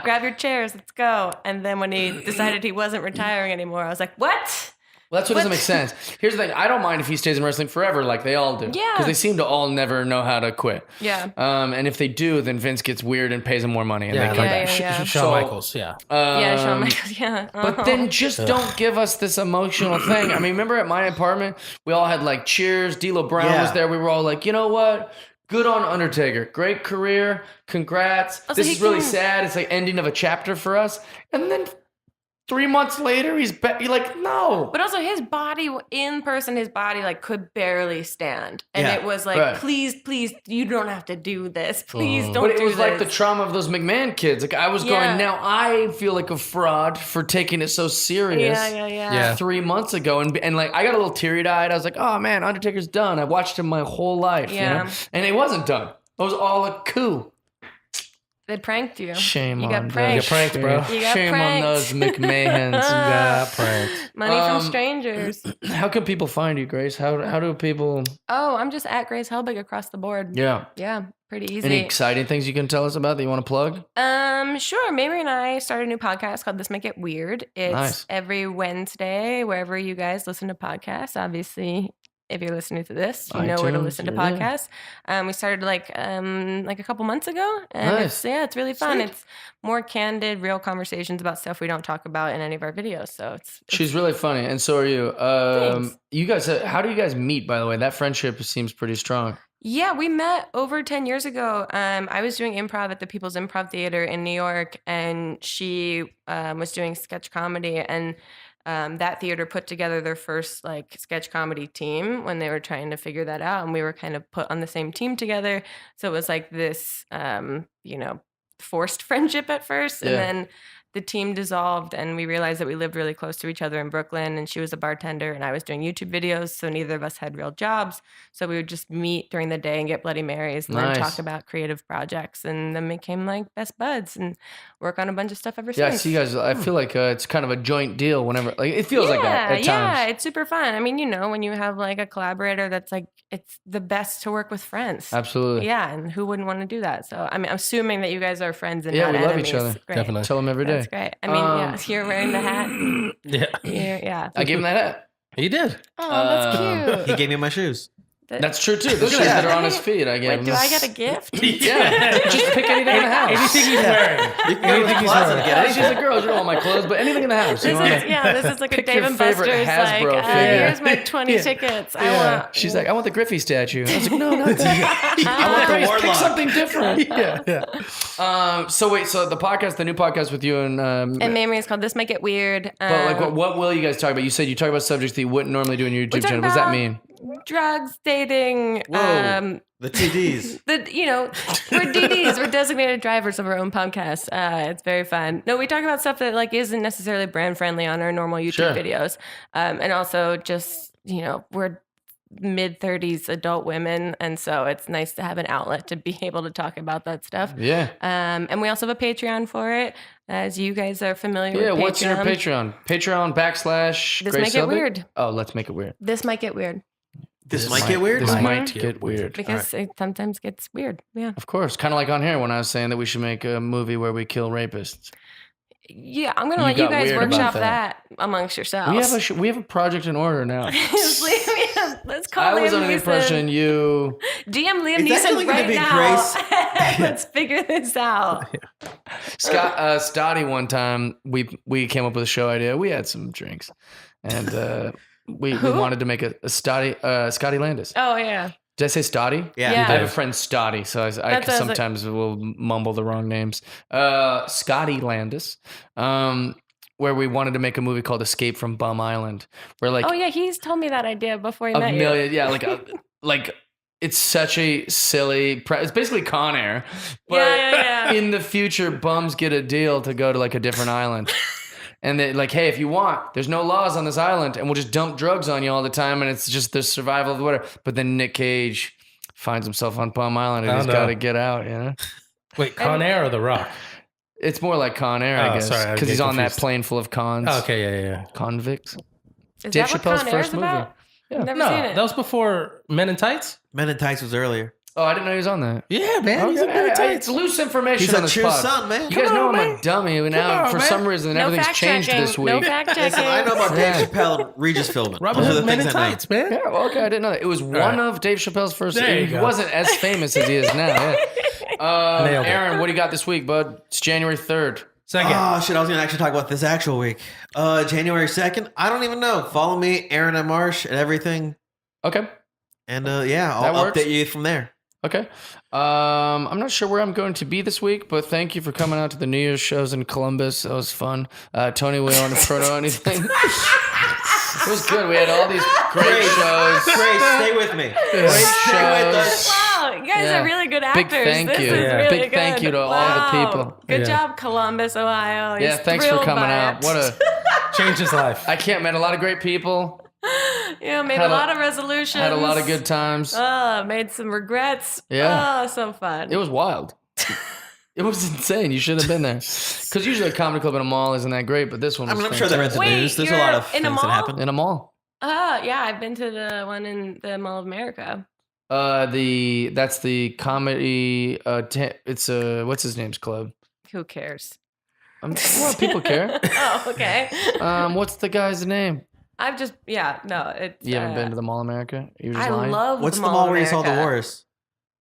Grab your chairs, let's go. And then when he decided he wasn't retiring anymore, I was like, what? well, that's what doesn't What? make sense. Here's the thing: I don't mind if he stays in wrestling forever, like they all do. Yeah. because they seem to all never know how to quit. Yeah. And if they do, then Vince gets weird and pays them more money, and Yeah, they come Yeah, back. yeah, yeah. Shawn So- Michaels, yeah. Yeah, Shawn Um, Michaels, yeah. But then just don't give us this emotional thing. I mean, remember at my apartment, we all had like cheers. D'Lo Brown Yeah. was there. We were all like, you know what? Good on Undertaker. Great career. Congrats. Also, This he is really can- sad. It's like ending of a chapter for us. And then 3 months later, he's back. You're like, no. But also his body, in person, his body like could barely stand. And Yeah. it was like, Right. please, you don't have to do this. Please don't But it do was this. like the trauma of those McMahon kids. Like I was Yeah. going, now I feel like a fraud for taking it so serious. yeah. Yeah. 3 months ago, and like I got a little teary eyed. I was like, oh man, Undertaker's done. I watched him my whole life, you Yeah. know? And it wasn't done. It was all a coup. They pranked you. Shame You on got them. pranked. You got pranked, bro. You got Shame pranked. on those McMahons. Yeah, pranked. Money Um, from strangers. How can people find you, Grace? How do people? Oh, I'm just at Grace Helbig across the board. Yeah. Yeah, pretty easy. Any exciting things you can tell us about that you want to plug? Sure. Mamrie and I started a new podcast called This Might Get Weird. It's Nice. every Wednesday, wherever you guys listen to podcasts. Obviously, if you're listening to this, you know where to iTunes, listen to yeah. podcasts. We started like a couple months ago, and Nice. it's really fun. Sweet. It's more candid, real conversations about stuff we don't talk about in any of our videos. So it's She's really funny, and so are you. Thanks. You guys, how do you guys meet? By the way, that friendship seems pretty strong. Yeah, we met over 10 years ago. I was doing improv at the People's Improv Theater in New York, and she was doing sketch comedy. And that theater put together their first like sketch comedy team when they were trying to figure that out. And we were kind of put on the same team together. So it was like this, forced friendship at first. And Yeah. then the team dissolved and we realized that we lived really close to each other in Brooklyn, and she was a bartender and I was doing YouTube videos, so neither of us had real jobs. So we would just meet during the day and get Bloody Marys and Nice. then talk about creative projects, and then became like best buds and work on a bunch of stuff ever Yeah, I since. see you guys. I feel like it's kind of a joint deal. Whenever, like, it feels like that at Yeah, times. it's super fun. I mean, when you have like a collaborator that's like, it's the best to work with friends. Absolutely. Yeah, and who wouldn't want to do that? So I mean, I'm assuming that you guys are friends and Yeah, not we love enemies. each other. Great. Definitely. Tell them every day. That's great. I mean, yeah, you're wearing the hat. Yeah. Yeah. I gave him that hat. He did. Oh, that's Um, cute. He gave me my shoes. That's true too. The shoes that are on his feet, I get. Wait, do I get a gift? Yeah, just pick anything in the house. Anything he's wearing. You can go to the closet and get She's it. a girl. You don't want my clothes, but anything in the house. This is like a Pick Dave your and favorite Buster's. Hasbro Like, figure. here's my 20 tickets. I want. She's like, I want the Griffey statue. I was like, no, not that. I want the Grace, pick warlock. something different. Yeah. So wait, so the new podcast with you and And Mamrie is called This Might Get Weird. but like, what will you guys talk about? You said you talk about subjects that you wouldn't normally do in your YouTube talk channel. What does that about mean? Drugs, dating. Whoa. The TDs. We're DDs. We're designated drivers of our own podcast. It's very fun. No, we talk about stuff that like isn't necessarily brand friendly on our normal YouTube videos, and also just we're mid-30s adult women, and so it's nice to have an outlet to be able to talk about that stuff. Yeah. And we also have a Patreon for it, as you guys are familiar with. Yeah. Patreon. What's your Patreon? Patreon / This Grace Might Get Helbig? Weird. Oh, let's make it weird. This might get weird This might get weird. This Mhm. might get weird. because it sometimes gets weird. Yeah. Of course, kind of like on here when I was saying that we should make a movie where we kill rapists. Yeah, I'm gonna You let you got guys weird about workshop that. that amongst yourselves. We have a project in order now. Let's call I was Liam under the impression Neeson. you. DM Liam It's actually Neeson gonna right be now. Grace. Let's figure this out. Stoddy one time we came up with a show idea. We had some drinks, and we wanted to make a Scotty Landis. Oh yeah. Did I say Stoddy? Yeah. Yeah. I have a friend Stoddy, so I That's what I was like- sometimes will mumble the wrong names. Scotty Landis, where we wanted to make a movie called Escape from Bum Island, where like Oh yeah, he's told me that idea before he a met million, yeah, like it's such a silly. It's basically Con Air, but Yeah. in the future, bums get a deal to go to like a different island. And they like, hey, if you want, there's no laws on this island, and we'll just dump drugs on you all the time, and it's just the survival of the whatever. But then Nick Cage finds himself on Palm Island, and Oh, he's no. got to get out. Wait, Con Air or The Rock? It's more like Con Air, I Oh, guess, sorry, I because he's get on that confused. plane full of cons, Oh, okay, yeah. convicts. Is Dave that what Chappelle's Con Air first is movie. about? I've never No, seen it. that was before Men in Tights. Men in Tights was earlier. Oh, I didn't know he was on that. Yeah, man. He's in Men in It's Tights. loose information He's on a this true pod. son, man. You guys Come know on, I'm man. a dummy. Now, on, for man. some reason, No everything's fact changed checking. this week. No fact checking. Listen, I know about Dave Yeah. Chappelle and Regis Philbin. Robin Those are Hood, the Men things in I know. Tights, man. Yeah, well, okay, I didn't know that. It was one right. of Dave Chappelle's first. There you He go. wasn't as famous as he is now. Yeah. Nailed it. Aaron, what do you got this week, bud? It's January 3rd. Second. Oh shit! I was gonna actually talk about this actual week. January 2nd. I don't even know. Follow me, Aaron and Marsh, and everything. Okay. And yeah, That I'll works. update you from there. Okay. I'm not sure where I'm going to be this week, but thank you for coming out to the New Year's shows in Columbus. That was fun. Tony, we want to proto anything? It was good. We had all these great shows. Grace, stay with me. Great Stay with us. shows. Wow, you guys Yeah. are really good Big actors. thank This you. is Yeah. really Big good. thank you to all the Wow. people. Good Yeah. job, Columbus, Ohio. Yeah, He's thanks for thrilled coming by out. it. What a Changed his life. I can't met a lot of great people. Yeah, made Had a a- lot of resolutions. Had a lot of good times. Made some regrets. Yeah. Oh, so fun. It was wild. It was insane. You should have been there. Because usually a comedy club in a mall isn't that great, but this one I was mean, I'm sure they're in the Wait, news. There's a lot you're of in a things that mall? happen. in a mall. Yeah, I've been to the one in the Mall of America. That's the comedy. It's what's his name's club? Who cares? Well, people care. Oh, okay. What's the guy's name? I've just, no, it's. You haven't been to the Mall of America? You were just I lying? love What's the the Mall mall of where you saw the America. walrus?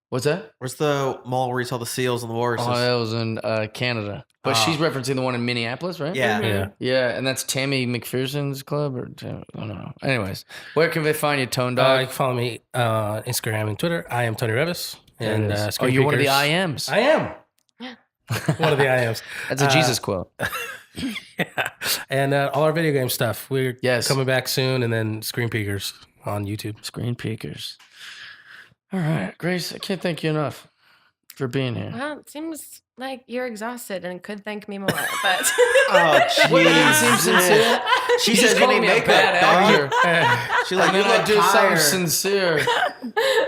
What's that? Where's the mall where you saw the seals and the walruses? Oh, that was in Canada. But Oh. she's referencing the one in Minneapolis, right? Yeah. Mhm. Yeah. Yeah, and that's Tammy McPherson's club, or I don't know. Anyways, where can they find you, Tone You Dog? can follow me on Instagram and Twitter. I am Tony Reavis. And There it is. Screen You're one of the Peekers. IMs. I am. One of the IMs. That's a Jesus quote. Yeah. And all our video game stuff. We're Yes. coming back soon. And then Screen Peekers on YouTube. Screen peekers. All right, Grace, I can't thank you enough for being here. Well, it seems like you're exhausted and could thank me more, but. Oh, What, it jeez. seems sincere. She You says just you called need me a makeup, bad dog. actor. She's like, And you then I look do something tired. sincere.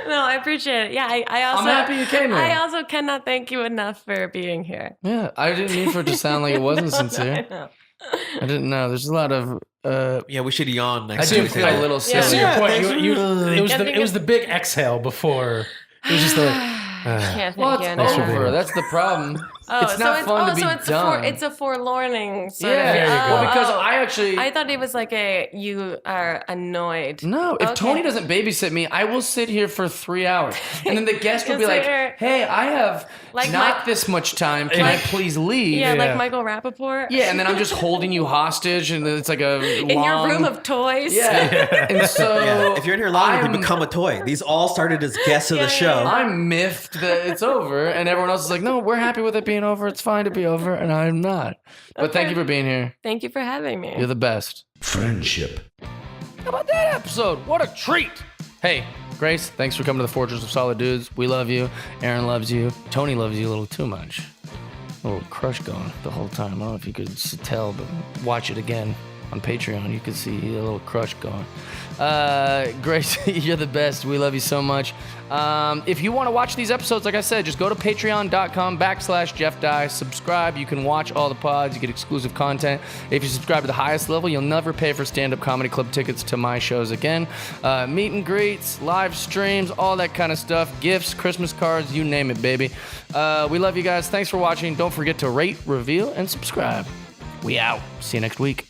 No, I appreciate it. Yeah, I also. I'm happy you came here. I also cannot thank you enough for being here. Yeah, I didn't mean for it to sound like it wasn't sincere. I know. I didn't know. There's a lot of. Yeah, we should yawn I next do time. feel a little Yeah. silly. To your Yeah, point, thanks it was Yeah, it was the big exhale before. It was just like, Can't thank Well, you it's enough. over. That's the problem. It's not fun to be done. It's a forlorning sort Yeah. of. There you go. Well, because I actually. I thought it was like you are annoyed. No, if Okay. Tony doesn't babysit me, I will sit here for 3 hours. And then the guest will be You'll like, sit here. hey, I have Like not Mike- this much time. Can I please leave? Yeah, Yeah. like Michael Rappaport. Yeah, and then I'm just holding you hostage, and it's like a In your room of toys. Yeah. And so Yeah. If you're in here long enough, you I'm- become a toy. These all started as guests of the show. I'm miffed that it's over, and everyone else is like, no, we're happy with it being over. It's fine to be over, and I'm not. But thank you for being here. Thank you for having me. You're the best. Friendship. How about that episode? What a treat. Hey, Grace, thanks for coming to the Fortress of Solid Dudes. We love you. Aaron loves you. Tony loves you a little too much. A little crush going the whole time. I don't know if you could tell, but watch it again on Patreon. You can see a little crush going. Grace, you're the best. We love you so much. If you want to watch these episodes, like I said, just go to patreon.com/JeffDye. Subscribe. You can watch all the pods. You get exclusive content. If you subscribe to the highest level, you'll never pay for stand-up comedy club tickets to my shows again. Meet and greets, live streams, all that kind of stuff. Gifts, Christmas cards, you name it, baby. We love you guys. Thanks for watching. Don't forget to rate, review, and subscribe. We out. See you next week.